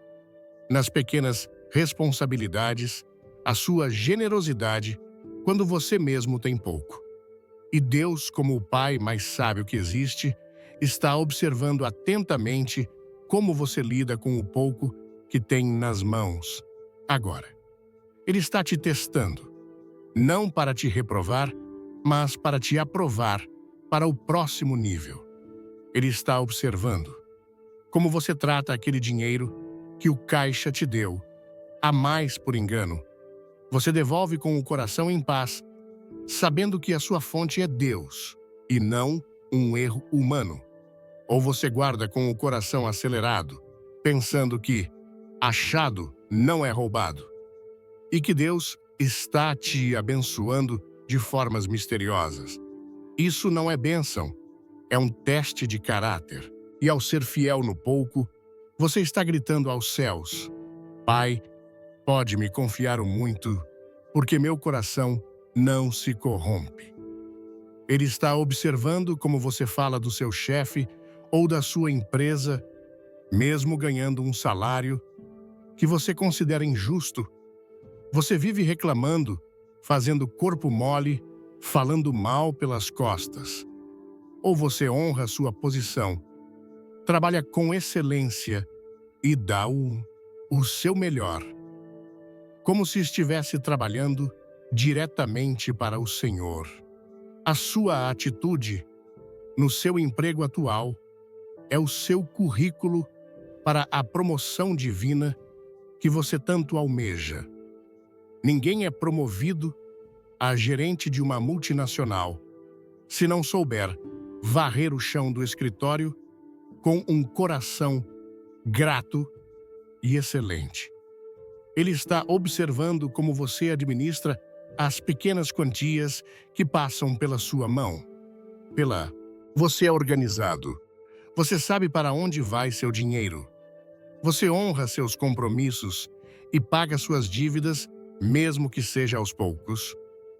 nas pequenas responsabilidades, a sua generosidade quando você mesmo tem pouco. E Deus, como o Pai mais sábio que existe, está observando atentamente como você lida com o pouco que tem nas mãos agora. Ele está te testando, não para te reprovar, mas para te aprovar para o próximo nível. Ele está observando. como você trata aquele dinheiro que o caixa te deu, a mais por engano. Você devolve com o coração em paz, sabendo que a sua fonte é Deus e não um erro humano. Ou você guarda com o coração acelerado, pensando que achado não é roubado e que Deus está te abençoando de formas misteriosas. Isso não é bênção, é um teste de caráter. E ao ser fiel no pouco, você está gritando aos céus: Pai, pode me confiar o muito, porque meu coração não se corrompe. Ele está observando como você fala do seu chefe ou da sua empresa, mesmo ganhando um salário que você considera injusto. Você vive reclamando, fazendo corpo mole, falando mal pelas costas. Ou você honra sua posição, trabalha com excelência e dá o seu melhor, como se estivesse trabalhando diretamente para o Senhor. A sua atitude no seu emprego atual é o seu currículo para a promoção divina que você tanto almeja. Ninguém é promovido a gerente de uma multinacional se não souber varrer o chão do escritório com um coração grato e excelente. Ele está observando como você administra as pequenas quantias que passam pela sua mão. Você é organizado. Você sabe para onde vai seu dinheiro. Você honra seus compromissos e paga suas dívidas, mesmo que seja aos poucos.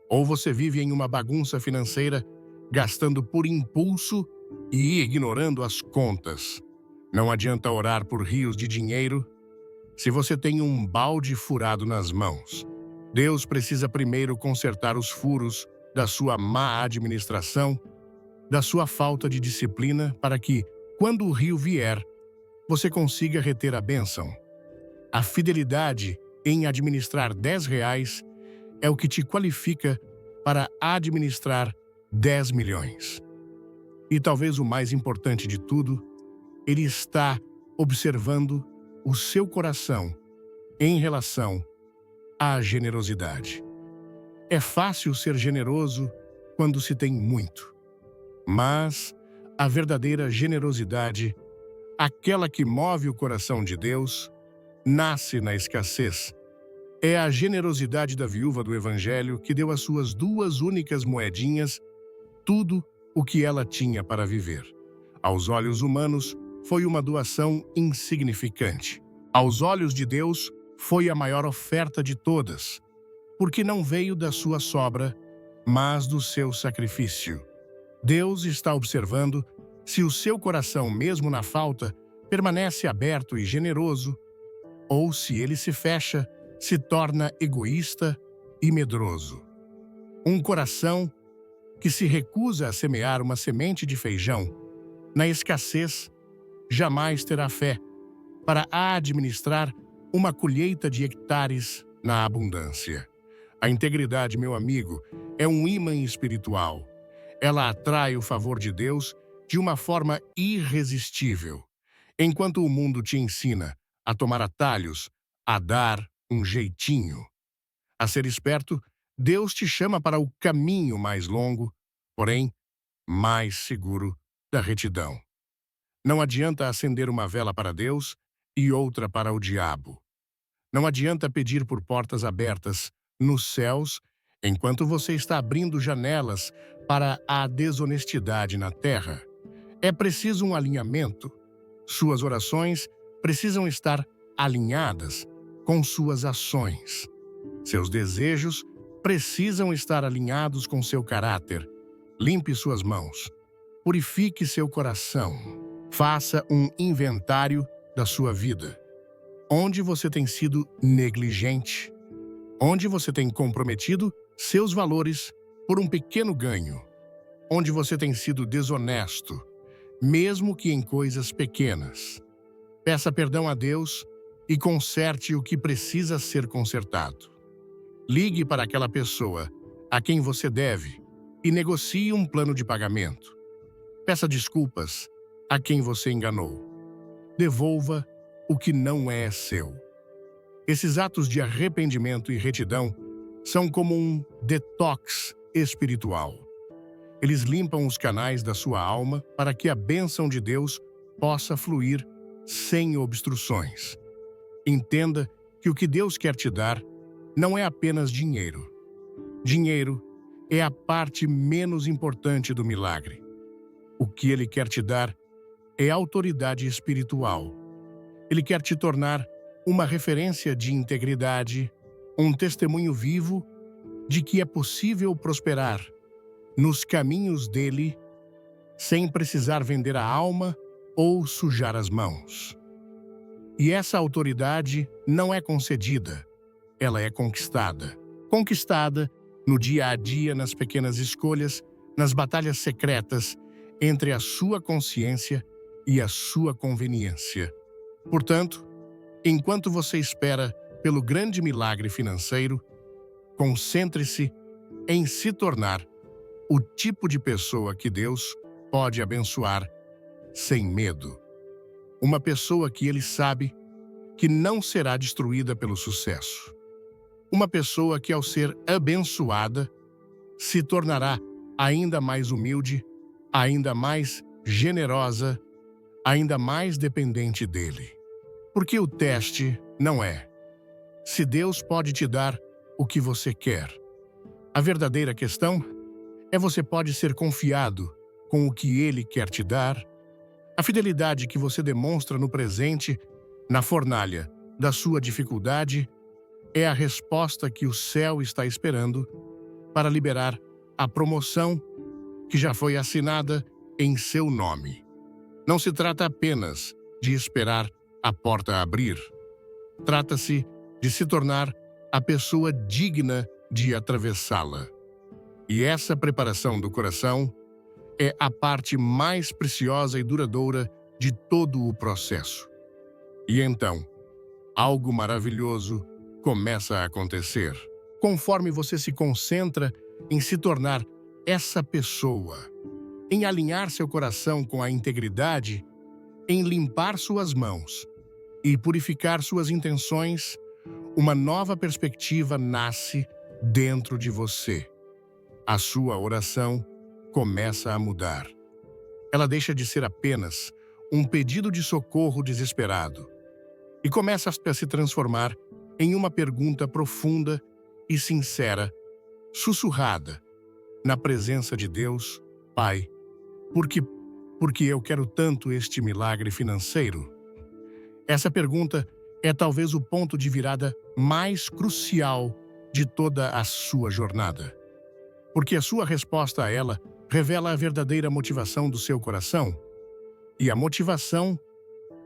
Ou você vive em uma bagunça financeira, gastando por impulso e ignorando as contas. Não adianta orar por rios de dinheiro se você tem um balde furado nas mãos. Deus precisa primeiro consertar os furos da sua má administração, da sua falta de disciplina, para que, quando o rio vier, você consiga reter a bênção. A fidelidade em administrar R$ 10 é o que te qualifica para administrar 10 milhões. E talvez o mais importante de tudo, ele está observando o seu coração em relação à generosidade. É fácil ser generoso quando se tem muito, mas a verdadeira generosidade, aquela que move o coração de Deus, nasce na escassez. É a generosidade da viúva do Evangelho que deu as suas 2 únicas moedinhas, tudo o que ela tinha para viver. Aos olhos humanos, foi uma doação insignificante. Aos olhos de Deus, foi a maior oferta de todas, porque não veio da sua sobra, mas do seu sacrifício. Deus está observando se o seu coração, mesmo na falta, permanece aberto e generoso, ou se ele se fecha, se torna egoísta e medroso. Um coração que se recusa a semear uma semente de feijão na escassez jamais terá fé para administrar uma colheita de hectares na abundância. A integridade, meu amigo, é um ímã espiritual. Ela atrai o favor de Deus de uma forma irresistível. Enquanto o mundo te ensina a tomar atalhos, a dar um jeitinho, a ser esperto, Deus te chama para o caminho mais longo, porém mais seguro da retidão. Não adianta acender uma vela para Deus e outra para o diabo. Não adianta pedir por portas abertas nos céus enquanto você está abrindo janelas para a desonestidade na terra. É preciso um alinhamento. Suas orações precisam estar alinhadas com suas ações. Seus desejos precisam estar alinhados com seu caráter. Limpe suas mãos. Purifique seu coração. Faça um inventário da sua vida. Onde você tem sido negligente? Onde você tem comprometido seus valores por um pequeno ganho? Onde você tem sido desonesto, mesmo que em coisas pequenas? Peça perdão a Deus e conserte o que precisa ser consertado. Ligue para aquela pessoa a quem você deve e negocie um plano de pagamento. Peça desculpas a quem você enganou. devolva o que não é seu. Esses atos de arrependimento e retidão são como um detox espiritual. Eles limpam os canais da sua alma para que a bênção de Deus possa fluir sem obstruções. Entenda que o que Deus quer te dar não é apenas dinheiro. Dinheiro é a parte menos importante do milagre. O que Ele quer te dar é autoridade espiritual. Ele quer te tornar uma referência de integridade, um testemunho vivo de que é possível prosperar nos caminhos dele sem precisar vender a alma ou sujar as mãos. E essa autoridade não é concedida, ela é conquistada. Conquistada no dia a dia, nas pequenas escolhas, nas batalhas secretas entre a sua consciência e a sua conveniência. Portanto, enquanto você espera pelo grande milagre financeiro, concentre-se em se tornar o tipo de pessoa que Deus pode abençoar sem medo. Uma pessoa que Ele sabe que não será destruída pelo sucesso. Uma pessoa que, ao ser abençoada, se tornará ainda mais humilde, ainda mais generosa, ainda mais dependente dele. Porque o teste não é se Deus pode te dar o que você quer. A verdadeira questão é você pode ser confiado com o que Ele quer te dar. A fidelidade que você demonstra no presente, na fornalha da sua dificuldade, é a resposta que o céu está esperando para liberar a promoção que já foi assinada em seu nome. Não se trata apenas de esperar a porta abrir. Trata-se de se tornar a pessoa digna de atravessá-la. E essa preparação do coração é a parte mais preciosa e duradoura de todo o processo. E então, algo maravilhoso começa a acontecer. Conforme você se concentra em se tornar essa pessoa, em alinhar seu coração com a integridade, em limpar suas mãos e purificar suas intenções, uma nova perspectiva nasce dentro de você. A sua oração começa a mudar. Ela deixa de ser apenas um pedido de socorro desesperado e começa a se transformar em uma pergunta profunda e sincera, sussurrada, na presença de Deus, Pai, porque eu quero tanto este milagre financeiro? Essa pergunta é talvez o ponto de virada mais crucial de toda a sua jornada. Porque a sua resposta a ela revela a verdadeira motivação do seu coração. E a motivação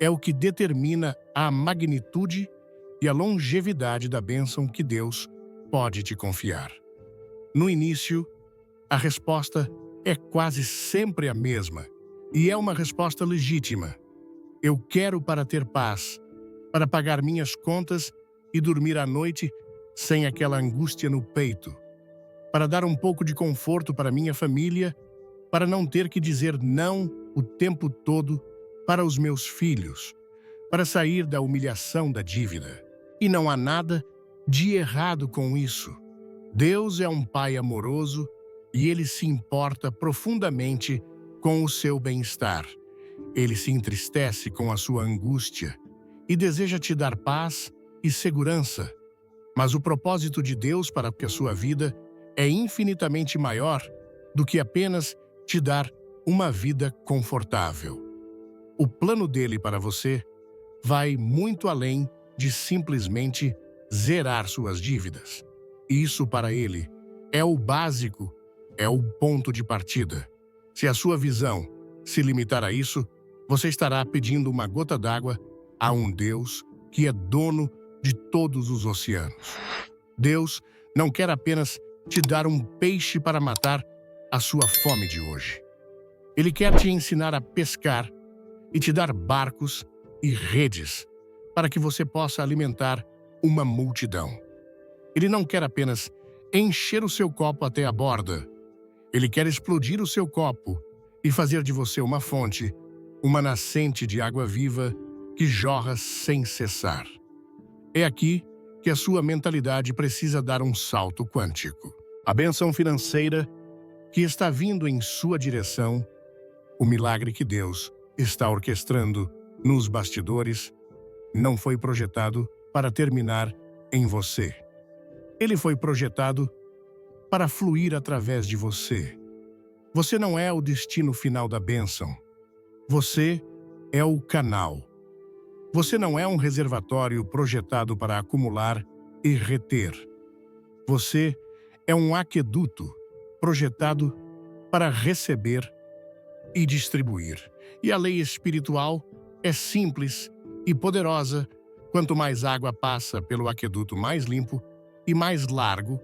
é o que determina a magnitude e a longevidade da bênção que Deus pode te confiar. No início, a resposta é quase sempre a mesma, e é uma resposta legítima. Eu quero para ter paz, para pagar minhas contas e dormir à noite sem aquela angústia no peito, para dar um pouco de conforto para minha família, para não ter que dizer não o tempo todo para os meus filhos, para sair da humilhação da dívida. E não há nada de errado com isso. Deus é um Pai amoroso e Ele se importa profundamente com o seu bem-estar. Ele se entristece com a sua angústia e deseja te dar paz e segurança. Mas o propósito de Deus para a sua vida é infinitamente maior do que apenas te dar uma vida confortável. O plano dele para você vai muito além de simplesmente zerar suas dívidas. Isso para ele é o básico, é o ponto de partida. Se a sua visão se limitar a isso, você estará pedindo uma gota d'água a um Deus que é dono de todos os oceanos. Deus não quer apenas te dar um peixe para matar a sua fome de hoje. Ele quer te ensinar a pescar e te dar barcos e redes para que você possa alimentar uma multidão. Ele não quer apenas encher o seu copo até a borda. Ele quer explodir o seu copo e fazer de você uma fonte, uma nascente de água viva que jorra sem cessar. É aqui que a sua mentalidade precisa dar um salto quântico. A bênção financeira que está vindo em sua direção, o milagre que Deus está orquestrando nos bastidores, não foi projetado para terminar em você. Ele foi projetado para fluir através de você. Você não é o destino final da bênção. Você é o canal. Você não é um reservatório projetado para acumular e reter. Você é um aqueduto projetado para receber e distribuir. E a lei espiritual é simples e poderosa. Quanto mais água passa pelo aqueduto mais limpo e mais largo,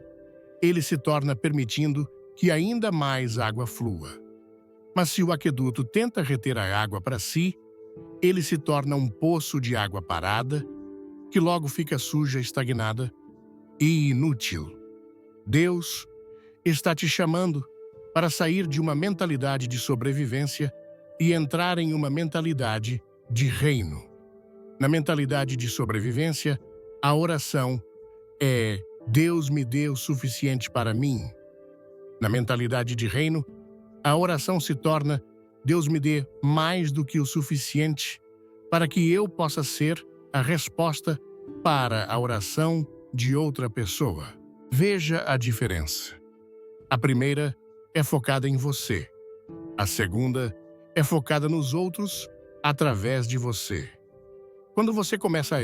ele se torna, permitindo que ainda mais água flua. Mas se o aqueduto tenta reter a água para si, ele se torna um poço de água parada, que logo fica suja, estagnada e inútil. Deus está te chamando para sair de uma mentalidade de sobrevivência e entrar em uma mentalidade de reino. Na mentalidade de sobrevivência, a oração é: Deus me dê o suficiente para mim. Na mentalidade de reino, a oração se torna: Deus me dê mais do que o suficiente para que eu possa ser a resposta para a oração de outra pessoa. Veja a diferença. A primeira é focada em você. A segunda é focada nos outros através de você. Quando você começa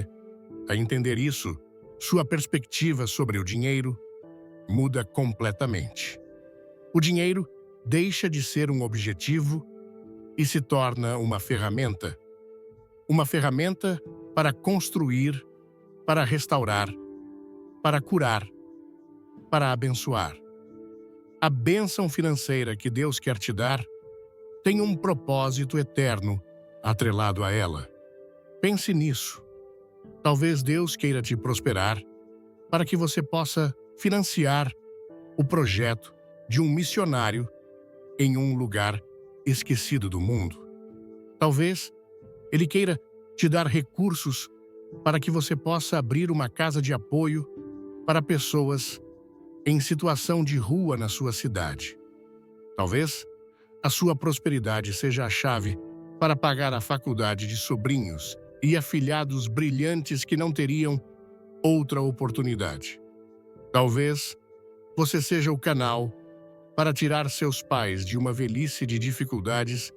a entender isso, sua perspectiva sobre o dinheiro muda completamente. O dinheiro deixa de ser um objetivo e se torna uma ferramenta. Uma ferramenta para construir, para restaurar, para curar, para abençoar. A bênção financeira que Deus quer te dar tem um propósito eterno atrelado a ela. Pense nisso. Talvez Deus queira te prosperar para que você possa financiar o projeto de um missionário em um lugar esquecido do mundo. Talvez Ele queira te dar recursos para que você possa abrir uma casa de apoio para pessoas em situação de rua na sua cidade. Talvez a sua prosperidade seja a chave para pagar a faculdade de sobrinhos e afilhados brilhantes que não teriam outra oportunidade. Talvez você seja o canal para tirar seus pais de uma velhice de dificuldades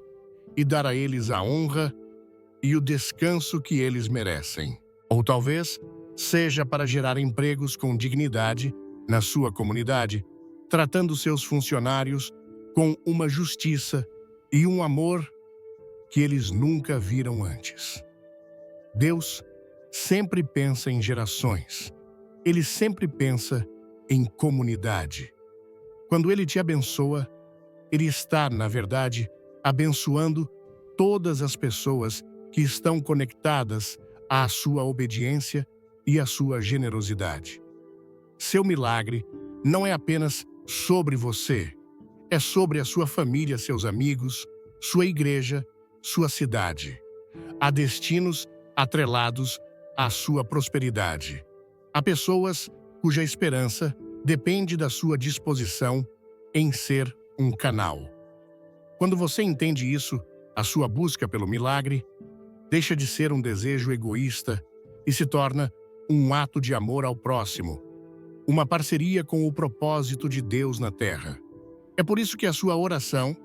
e dar a eles a honra e o descanso que eles merecem. Ou talvez seja para gerar empregos com dignidade na sua comunidade, tratando seus funcionários com uma justiça e um amor que eles nunca viram antes. Deus sempre pensa em gerações. Ele sempre pensa em comunidade. Quando Ele te abençoa, Ele está, na verdade, abençoando todas as pessoas que estão conectadas à sua obediência e à sua generosidade. Seu milagre não é apenas sobre você, é sobre a sua família, seus amigos, sua igreja, sua cidade. Há destinos atrelados à sua prosperidade. Há pessoas cuja esperança depende da sua disposição em ser um canal. Quando você entende isso, a sua busca pelo milagre deixa de ser um desejo egoísta e se torna um ato de amor ao próximo, uma parceria com o propósito de Deus na Terra. É por isso que a sua oração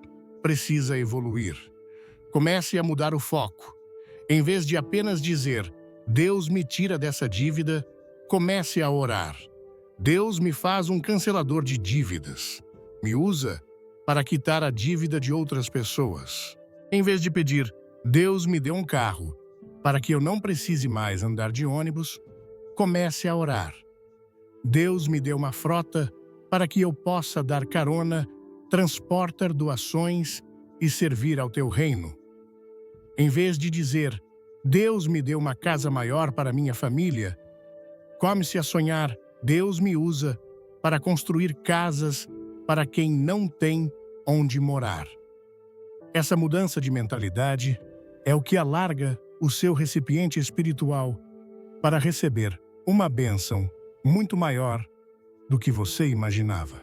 precisa evoluir. Comece a mudar o foco. Em vez de apenas dizer: Deus me tira dessa dívida, comece a orar: Deus me faz um cancelador de dívidas. Me usa para quitar a dívida de outras pessoas. Em vez de pedir: Deus me dê um carro para que eu não precise mais andar de ônibus, comece a orar: Deus me dê uma frota para que eu possa dar carona, transportar doações e servir ao teu reino. Em vez de dizer: Deus me dê uma casa maior para minha família, come-se a sonhar: Deus me usa para construir casas para quem não tem onde morar. Essa mudança de mentalidade é o que alarga o seu recipiente espiritual para receber uma bênção muito maior do que você imaginava.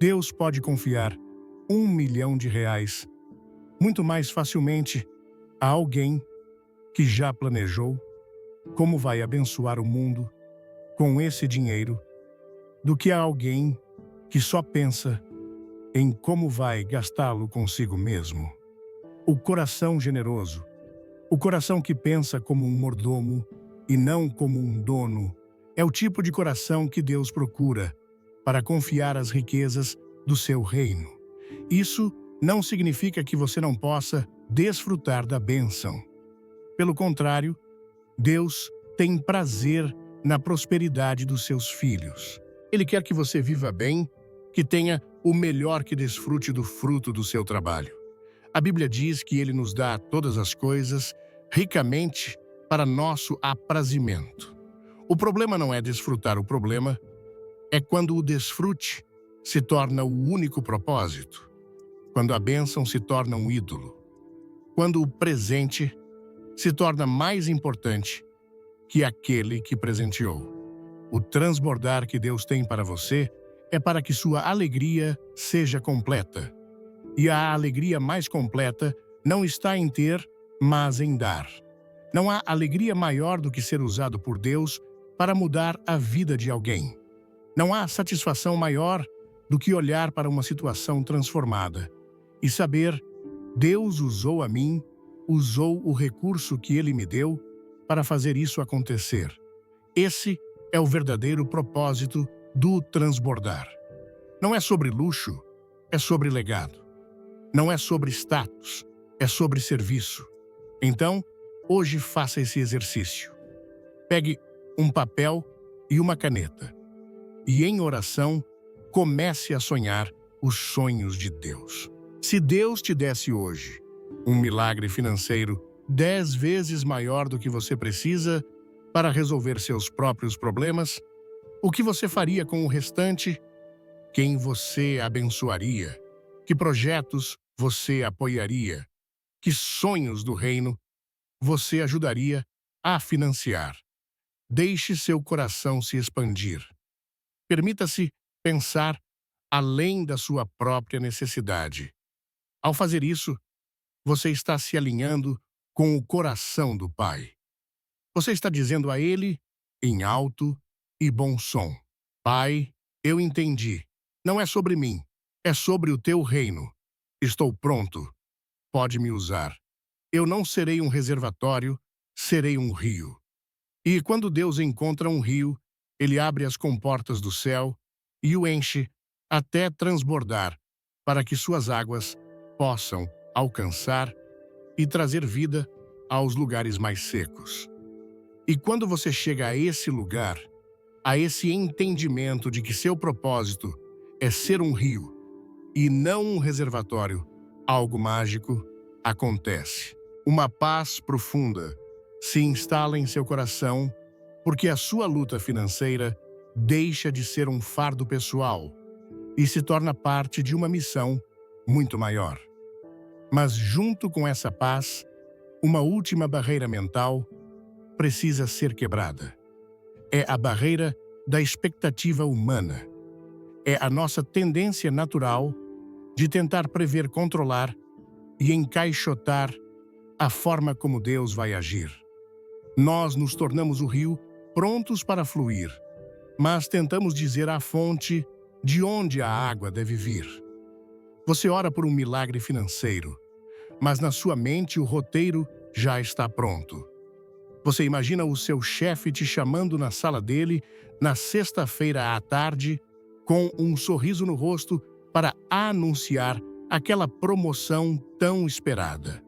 Deus pode confiar R$ 1 milhão muito mais facilmente a alguém que já planejou como vai abençoar o mundo com esse dinheiro do que a alguém que só pensa em como vai gastá-lo consigo mesmo. O coração generoso, o coração que pensa como um mordomo e não como um dono, é o tipo de coração que Deus procura para confiar as riquezas do seu reino. Isso não significa que você não possa desfrutar da bênção. Pelo contrário, Deus tem prazer na prosperidade dos seus filhos. Ele quer que você viva bem, que tenha o melhor, que desfrute do fruto do seu trabalho. A Bíblia diz que Ele nos dá todas as coisas ricamente para nosso aprazimento. O problema não é desfrutar, o problema é quando o desfrute se torna o único propósito, quando a bênção se torna um ídolo, quando o presente se torna mais importante que aquele que presenteou. O transbordar que Deus tem para você é para que sua alegria seja completa. E a alegria mais completa não está em ter, mas em dar. Não há alegria maior do que ser usado por Deus para mudar a vida de alguém. Não há satisfação maior do que olhar para uma situação transformada e saber: Deus usou a mim, usou o recurso que Ele me deu para fazer isso acontecer. Esse é o verdadeiro propósito do transbordar. Não é sobre luxo, é sobre legado. Não é sobre status, é sobre serviço. Então, hoje faça esse exercício. Pegue um papel e uma caneta e, em oração, comece a sonhar os sonhos de Deus. Se Deus te desse hoje um milagre financeiro 10 vezes maior do que você precisa para resolver seus próprios problemas, o que você faria com o restante? Quem você abençoaria? Que projetos você apoiaria? Que sonhos do reino você ajudaria a financiar? Deixe seu coração se expandir. Permita-se pensar além da sua própria necessidade. Ao fazer isso, você está se alinhando com o coração do Pai. Você está dizendo a Ele, em alto e bom som: Pai, eu entendi. Não é sobre mim, é sobre o teu reino. Estou pronto. Pode me usar. Eu não serei um reservatório, serei um rio. E quando Deus encontra um rio, Ele abre as comportas do céu e o enche até transbordar, para que suas águas possam alcançar e trazer vida aos lugares mais secos. E quando você chega a esse lugar, a esse entendimento de que seu propósito é ser um rio e não um reservatório, algo mágico acontece. Uma paz profunda se instala em seu coração, porque a sua luta financeira deixa de ser um fardo pessoal e se torna parte de uma missão muito maior. Mas junto com essa paz, uma última barreira mental precisa ser quebrada. É a barreira da expectativa humana. É a nossa tendência natural de tentar prever, controlar e encaixotar a forma como Deus vai agir. Nós nos tornamos o rio, prontos para fluir, mas tentamos dizer à fonte de onde a água deve vir. Você ora por um milagre financeiro, mas na sua mente o roteiro já está pronto. Você imagina o seu chefe te chamando na sala dele na sexta-feira à tarde, com um sorriso no rosto, para anunciar aquela promoção tão esperada.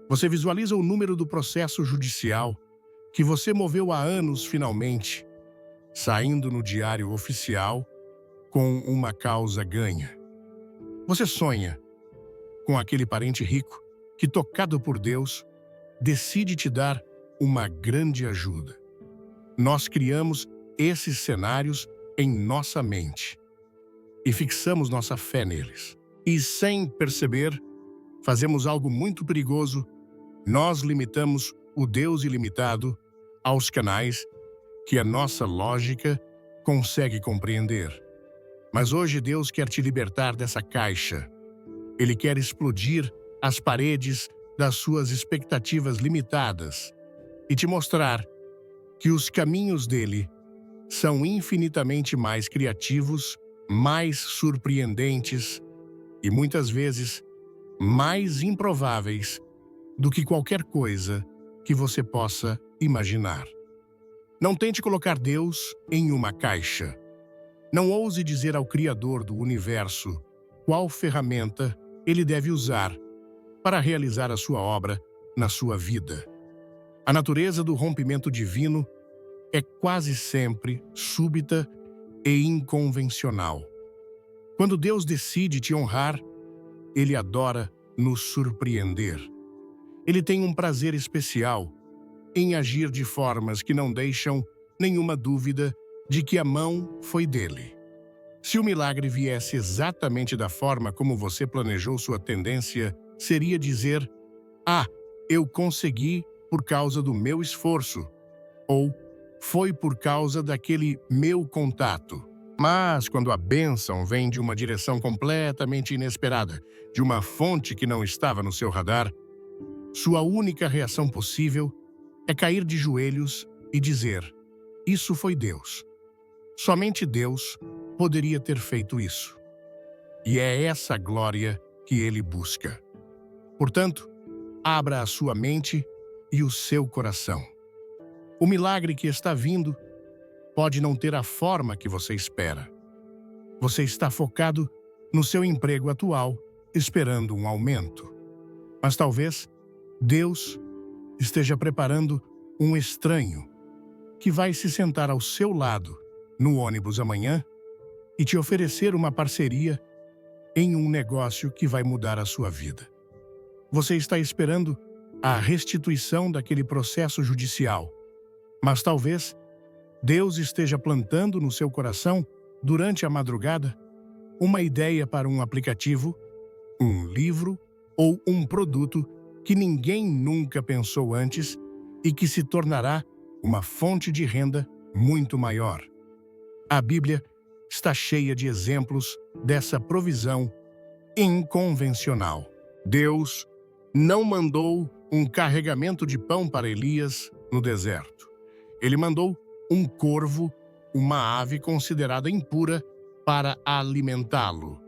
Você visualiza o número do processo judicial que você moveu há anos finalmente, saindo no diário oficial com uma causa ganha. Você sonha com aquele parente rico que, tocado por Deus, decide te dar uma grande ajuda. Nós criamos esses cenários em nossa mente e fixamos nossa fé neles. E, sem perceber, fazemos algo muito perigoso Nós limitamos o Deus ilimitado aos canais que a nossa lógica consegue compreender. Mas hoje Deus quer te libertar dessa caixa. Ele quer explodir as paredes das suas expectativas limitadas e te mostrar que os caminhos dele são infinitamente mais criativos, mais surpreendentes e muitas vezes mais improváveis do que qualquer coisa que você possa imaginar. Não tente colocar Deus em uma caixa. Não ouse dizer ao Criador do universo qual ferramenta ele deve usar para realizar a sua obra na sua vida. A natureza do rompimento divino é quase sempre súbita e inconvencional. Quando Deus decide te honrar, ele adora nos surpreender. Ele tem um prazer especial em agir de formas que não deixam nenhuma dúvida de que a mão foi dele. Se o milagre viesse exatamente da forma como você planejou, sua tendência seria dizer: "Ah, eu consegui por causa do meu esforço", ou "foi por causa daquele meu contato". Mas quando a bênção vem de uma direção completamente inesperada, de uma fonte que não estava no seu radar, sua única reação possível é cair de joelhos e dizer: "Isso foi Deus". Somente Deus poderia ter feito isso. E é essa glória que ele busca. Portanto, abra a sua mente e o seu coração. O milagre que está vindo pode não ter a forma que você espera. Você está focado no seu emprego atual, esperando um aumento. Mas talvez Deus esteja preparando um estranho que vai se sentar ao seu lado no ônibus amanhã e te oferecer uma parceria em um negócio que vai mudar a sua vida. Você está esperando a restituição daquele processo judicial, mas talvez Deus esteja plantando no seu coração, durante a madrugada, uma ideia para um aplicativo, um livro ou um produto que ninguém nunca pensou antes e que se tornará uma fonte de renda muito maior. A Bíblia está cheia de exemplos dessa provisão inconvencional. Deus não mandou um carregamento de pão para Elias no deserto. Ele mandou um corvo, uma ave considerada impura, para alimentá-lo.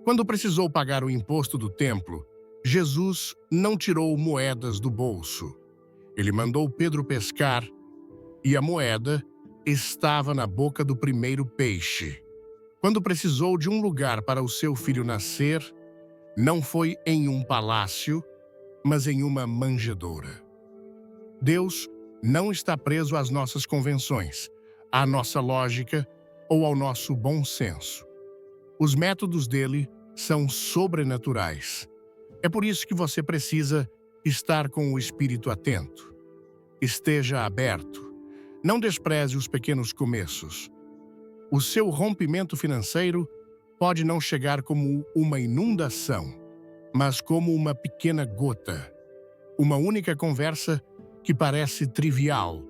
Quando precisou pagar o imposto do templo, Jesus não tirou moedas do bolso. Ele mandou Pedro pescar e a moeda estava na boca do primeiro peixe. Quando precisou de um lugar para o seu filho nascer, não foi em um palácio, mas em uma manjedoura. Deus não está preso às nossas convenções, à nossa lógica ou ao nosso bom senso. Os métodos dele são sobrenaturais. É por isso que você precisa estar com o espírito atento. Esteja aberto. Não despreze os pequenos começos. O seu rompimento financeiro pode não chegar como uma inundação, mas como uma pequena gota. Uma única conversa que parece trivial.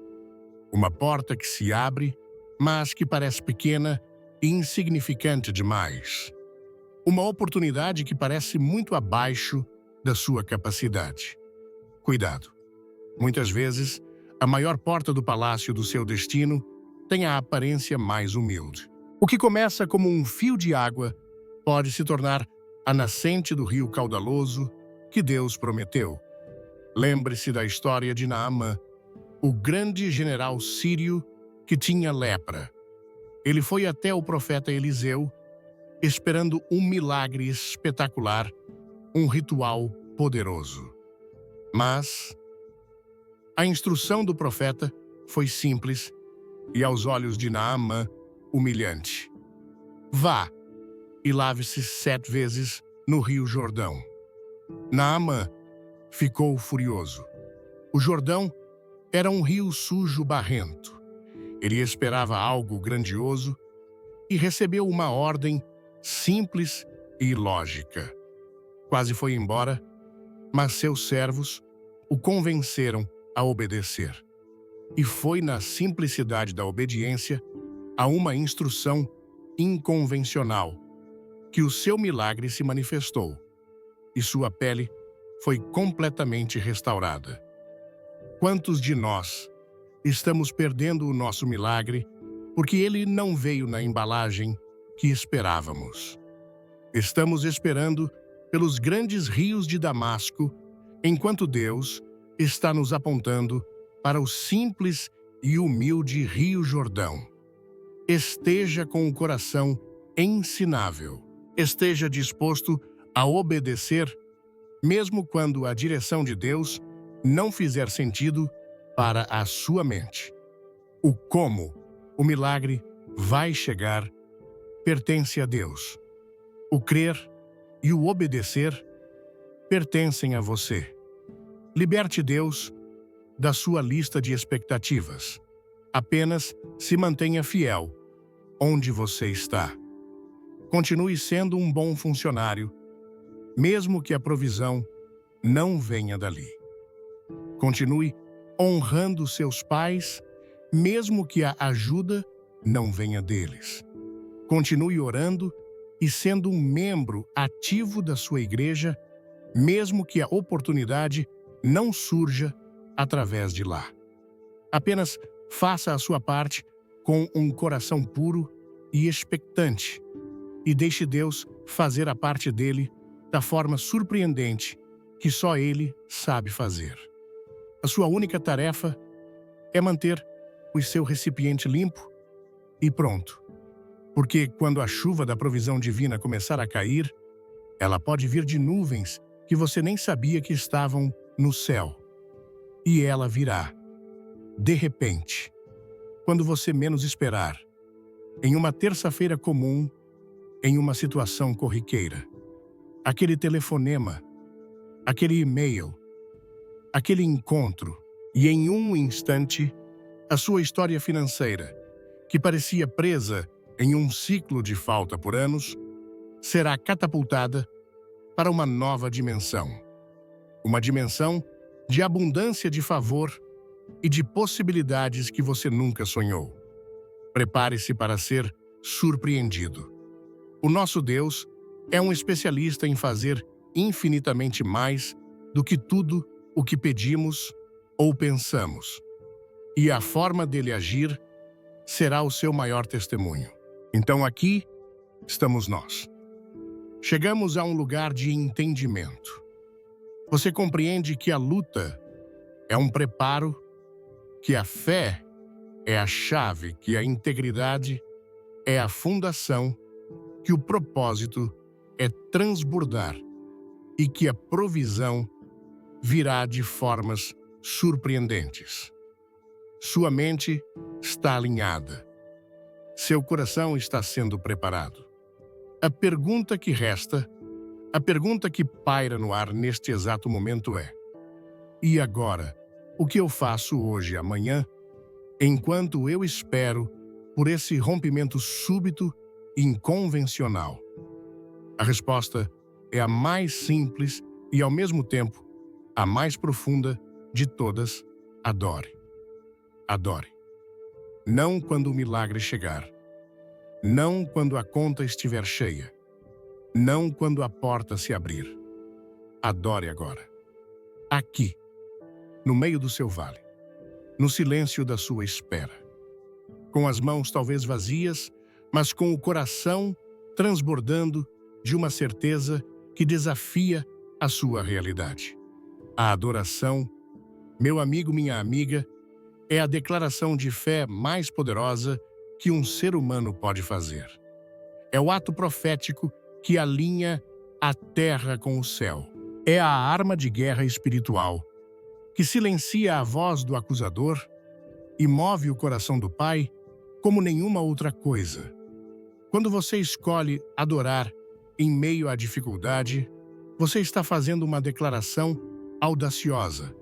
Uma porta que se abre, mas que parece pequena e insignificante demais. Uma oportunidade que parece muito abaixo da sua capacidade. Cuidado. Muitas vezes, a maior porta do palácio do seu destino tem a aparência mais humilde. O que começa como um fio de água pode se tornar a nascente do rio caudaloso que Deus prometeu. Lembre-se da história de Naamã, o grande general sírio que tinha lepra. Ele foi até o profeta Eliseu, esperando um milagre espetacular, um ritual poderoso. Mas a instrução do profeta foi simples e, aos olhos de Naamã, humilhante. Vá e lave-se 7 vezes no rio Jordão. Naamã ficou furioso. O Jordão era um rio sujo barrento. Ele esperava algo grandioso e recebeu uma ordem simples e ilógica. Quase foi embora, mas seus servos o convenceram a obedecer. E foi na simplicidade da obediência a uma instrução inconvencional que o seu milagre se manifestou e sua pele foi completamente restaurada. Quantos de nós estamos perdendo o nosso milagre porque ele não veio na embalagem que esperávamos? Estamos esperando pelos grandes rios de Damasco, enquanto Deus está nos apontando para o simples e humilde Rio Jordão. Esteja com o coração ensinável. Esteja disposto a obedecer, mesmo quando a direção de Deus não fizer sentido para a sua mente. O como o milagre vai chegar pertence a Deus. O crer e o obedecer pertencem a você. Liberte Deus da sua lista de expectativas. Apenas se mantenha fiel onde você está. Continue sendo um bom funcionário, mesmo que a provisão não venha dali. Continue honrando seus pais, mesmo que a ajuda não venha deles. Continue orando e sendo um membro ativo da sua igreja, mesmo que a oportunidade não surja através de lá. Apenas faça a sua parte com um coração puro e expectante e deixe Deus fazer a parte dele da forma surpreendente que só Ele sabe fazer. A sua única tarefa é manter o seu recipiente limpo e pronto, porque quando a chuva da provisão divina começar a cair, ela pode vir de nuvens que você nem sabia que estavam no céu. E ela virá, de repente, quando você menos esperar, em uma terça-feira comum, em uma situação corriqueira. Aquele telefonema, aquele e-mail, aquele encontro, e em um instante, a sua história financeira, que parecia presa em um ciclo de falta por anos, será catapultada para uma nova dimensão. Uma dimensão de abundância de favor e de possibilidades que você nunca sonhou. Prepare-se para ser surpreendido. O nosso Deus é um especialista em fazer infinitamente mais do que tudo o que pedimos ou pensamos. E a forma dele agir será o seu maior testemunho. Então aqui estamos nós. Chegamos a um lugar de entendimento. Você compreende que a luta é um preparo, que a fé é a chave, que a integridade é a fundação, que o propósito é transbordar e que a provisão virá de formas surpreendentes. Sua mente está alinhada. Seu coração está sendo preparado. A pergunta que resta, a pergunta que paira no ar neste exato momento é: e agora, o que eu faço hoje e amanhã, enquanto eu espero por esse rompimento súbito e inconvencional? A resposta é a mais simples e, ao mesmo tempo, a mais profunda de todas: adore. Adore. Não quando o milagre chegar. Não quando a conta estiver cheia. Não quando a porta se abrir. Adore agora. Aqui, no meio do seu vale, no silêncio da sua espera. Com as mãos talvez vazias, mas com o coração transbordando de uma certeza que desafia a sua realidade. A adoração, meu amigo, minha amiga, é a declaração de fé mais poderosa que um ser humano pode fazer. É o ato profético que alinha a terra com o céu. É a arma de guerra espiritual que silencia a voz do acusador e move o coração do Pai como nenhuma outra coisa. Quando você escolhe adorar em meio à dificuldade, você está fazendo uma declaração audaciosa.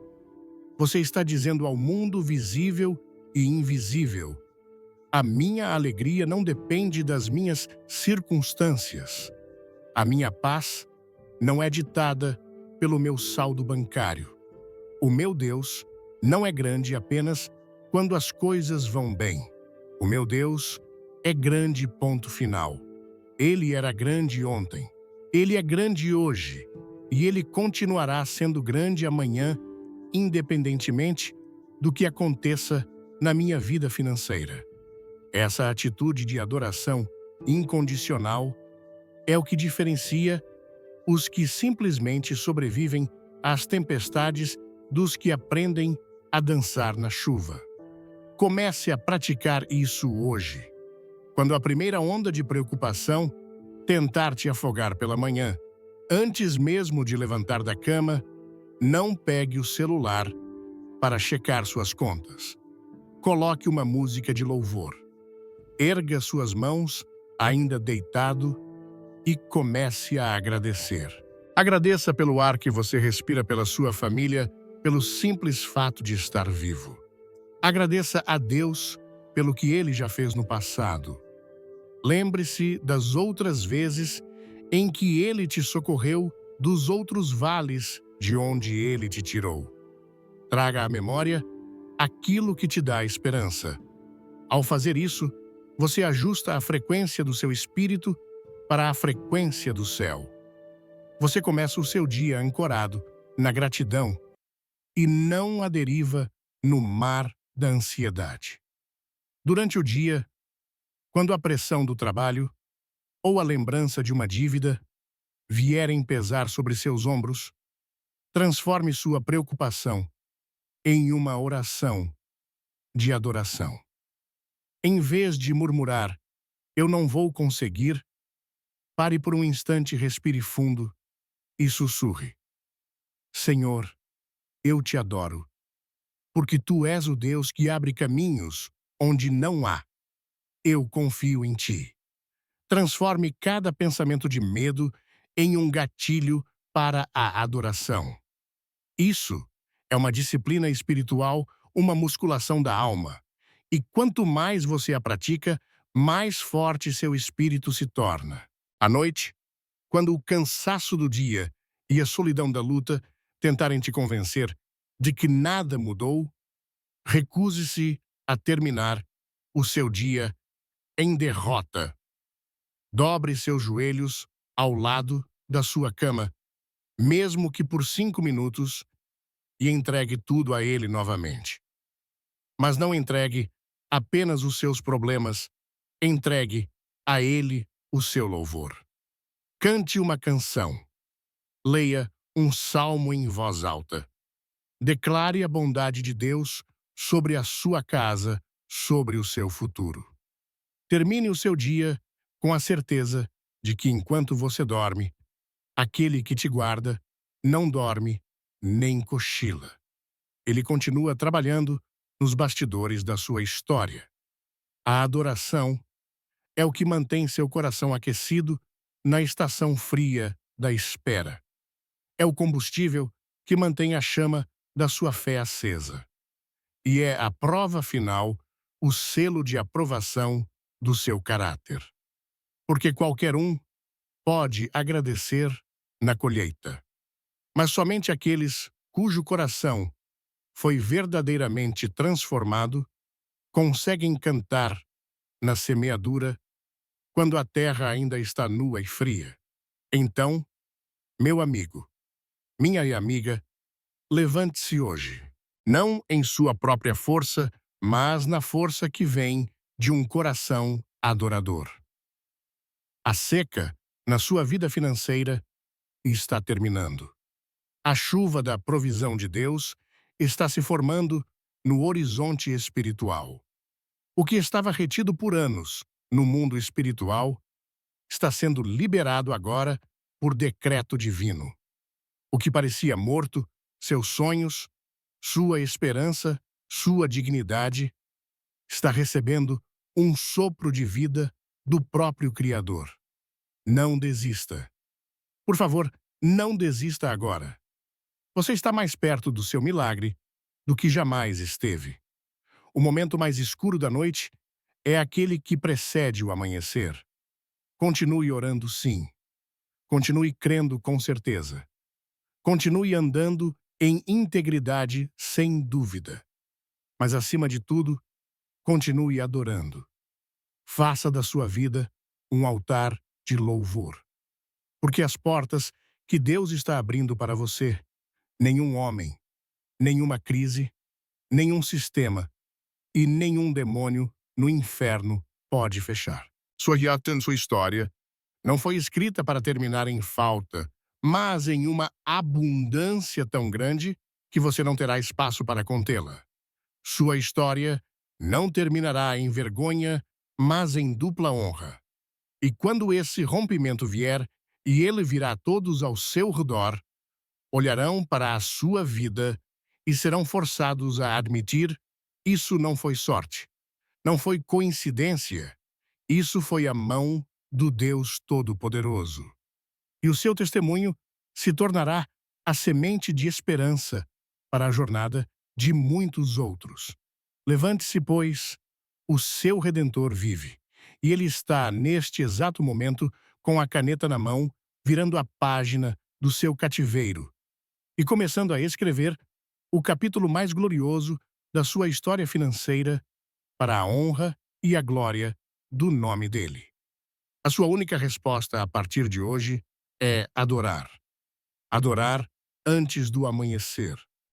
Você está dizendo ao mundo visível e invisível: a minha alegria não depende das minhas circunstâncias. A minha paz não é ditada pelo meu saldo bancário. O meu Deus não é grande apenas quando as coisas vão bem. O meu Deus é grande, ponto final. Ele era grande ontem. Ele é grande hoje. E ele continuará sendo grande amanhã, independentemente do que aconteça na minha vida financeira. Essa atitude de adoração incondicional é o que diferencia os que simplesmente sobrevivem às tempestades dos que aprendem a dançar na chuva. Comece a praticar isso hoje. Quando a primeira onda de preocupação tentar te afogar pela manhã, antes mesmo de levantar da cama, não pegue o celular para checar suas contas. Coloque uma música de louvor. Erga suas mãos, ainda deitado, e comece a agradecer. Agradeça pelo ar que você respira, pela sua família, pelo simples fato de estar vivo. Agradeça a Deus pelo que Ele já fez no passado. Lembre-se das outras vezes em que Ele te socorreu dos outros vales de onde Ele te tirou. Traga à memória aquilo que te dá esperança. Ao fazer isso, você ajusta a frequência do seu espírito para a frequência do céu. Você começa o seu dia ancorado na gratidão e não à deriva no mar da ansiedade. Durante o dia, quando a pressão do trabalho ou a lembrança de uma dívida vierem pesar sobre seus ombros, transforme sua preocupação em uma oração de adoração. Em vez de murmurar, "Eu não vou conseguir", pare por um instante, respire fundo e sussurre: "Senhor, eu te adoro, porque tu és o Deus que abre caminhos onde não há. Eu confio em ti." Transforme cada pensamento de medo em um gatilho para a adoração. Isso é uma disciplina espiritual, uma musculação da alma. E quanto mais você a pratica, mais forte seu espírito se torna. À noite, quando o cansaço do dia e a solidão da luta tentarem te convencer de que nada mudou, recuse-se a terminar o seu dia em derrota. Dobre seus joelhos ao lado da sua cama, mesmo que por 5 minutos, e entregue tudo a Ele novamente. Mas não entregue apenas os seus problemas, entregue a Ele o seu louvor. Cante uma canção. Leia um salmo em voz alta. Declare a bondade de Deus sobre a sua casa, sobre o seu futuro. Termine o seu dia com a certeza de que enquanto você dorme, aquele que te guarda não dorme nem cochila. Ele continua trabalhando nos bastidores da sua história. A adoração é o que mantém seu coração aquecido na estação fria da espera. É o combustível que mantém a chama da sua fé acesa. E é a prova final, o selo de aprovação do seu caráter. Porque qualquer um pode agradecer na colheita, mas somente aqueles cujo coração foi verdadeiramente transformado conseguem cantar na semeadura quando a terra ainda está nua e fria. Então, meu amigo, minha amiga, levante-se hoje, não em sua própria força, mas na força que vem de um coração adorador. A seca na sua vida financeira está terminando. A chuva da provisão de Deus está se formando no horizonte espiritual. O que estava retido por anos no mundo espiritual está sendo liberado agora por decreto divino. O que parecia morto, seus sonhos, sua esperança, sua dignidade, está recebendo um sopro de vida do próprio Criador. Não desista. Por favor, não desista agora. Você está mais perto do seu milagre do que jamais esteve. O momento mais escuro da noite é aquele que precede o amanhecer. Continue orando, sim. Continue crendo com certeza. Continue andando em integridade sem dúvida. Mas, acima de tudo, continue adorando. Faça da sua vida um altar de louvor. Porque as portas que Deus está abrindo para você, nenhum homem, nenhuma crise, nenhum sistema e nenhum demônio no inferno pode fechar. Sua história não foi escrita para terminar em falta, mas em uma abundância tão grande que você não terá espaço para contê-la. Sua história não terminará em vergonha, mas em dupla honra. E quando esse rompimento vier, e ele virá a todos ao seu redor, olharão para a sua vida e serão forçados a admitir: isso não foi sorte, não foi coincidência, isso foi a mão do Deus Todo-Poderoso. E o seu testemunho se tornará a semente de esperança para a jornada de muitos outros. Levante-se, pois, o seu Redentor vive, e ele está, neste exato momento, com a caneta na mão, virando a página do seu cativeiro e começando a escrever o capítulo mais glorioso da sua história financeira para a honra e a glória do nome dele. A sua única resposta a partir de hoje é adorar. Adorar antes do amanhecer.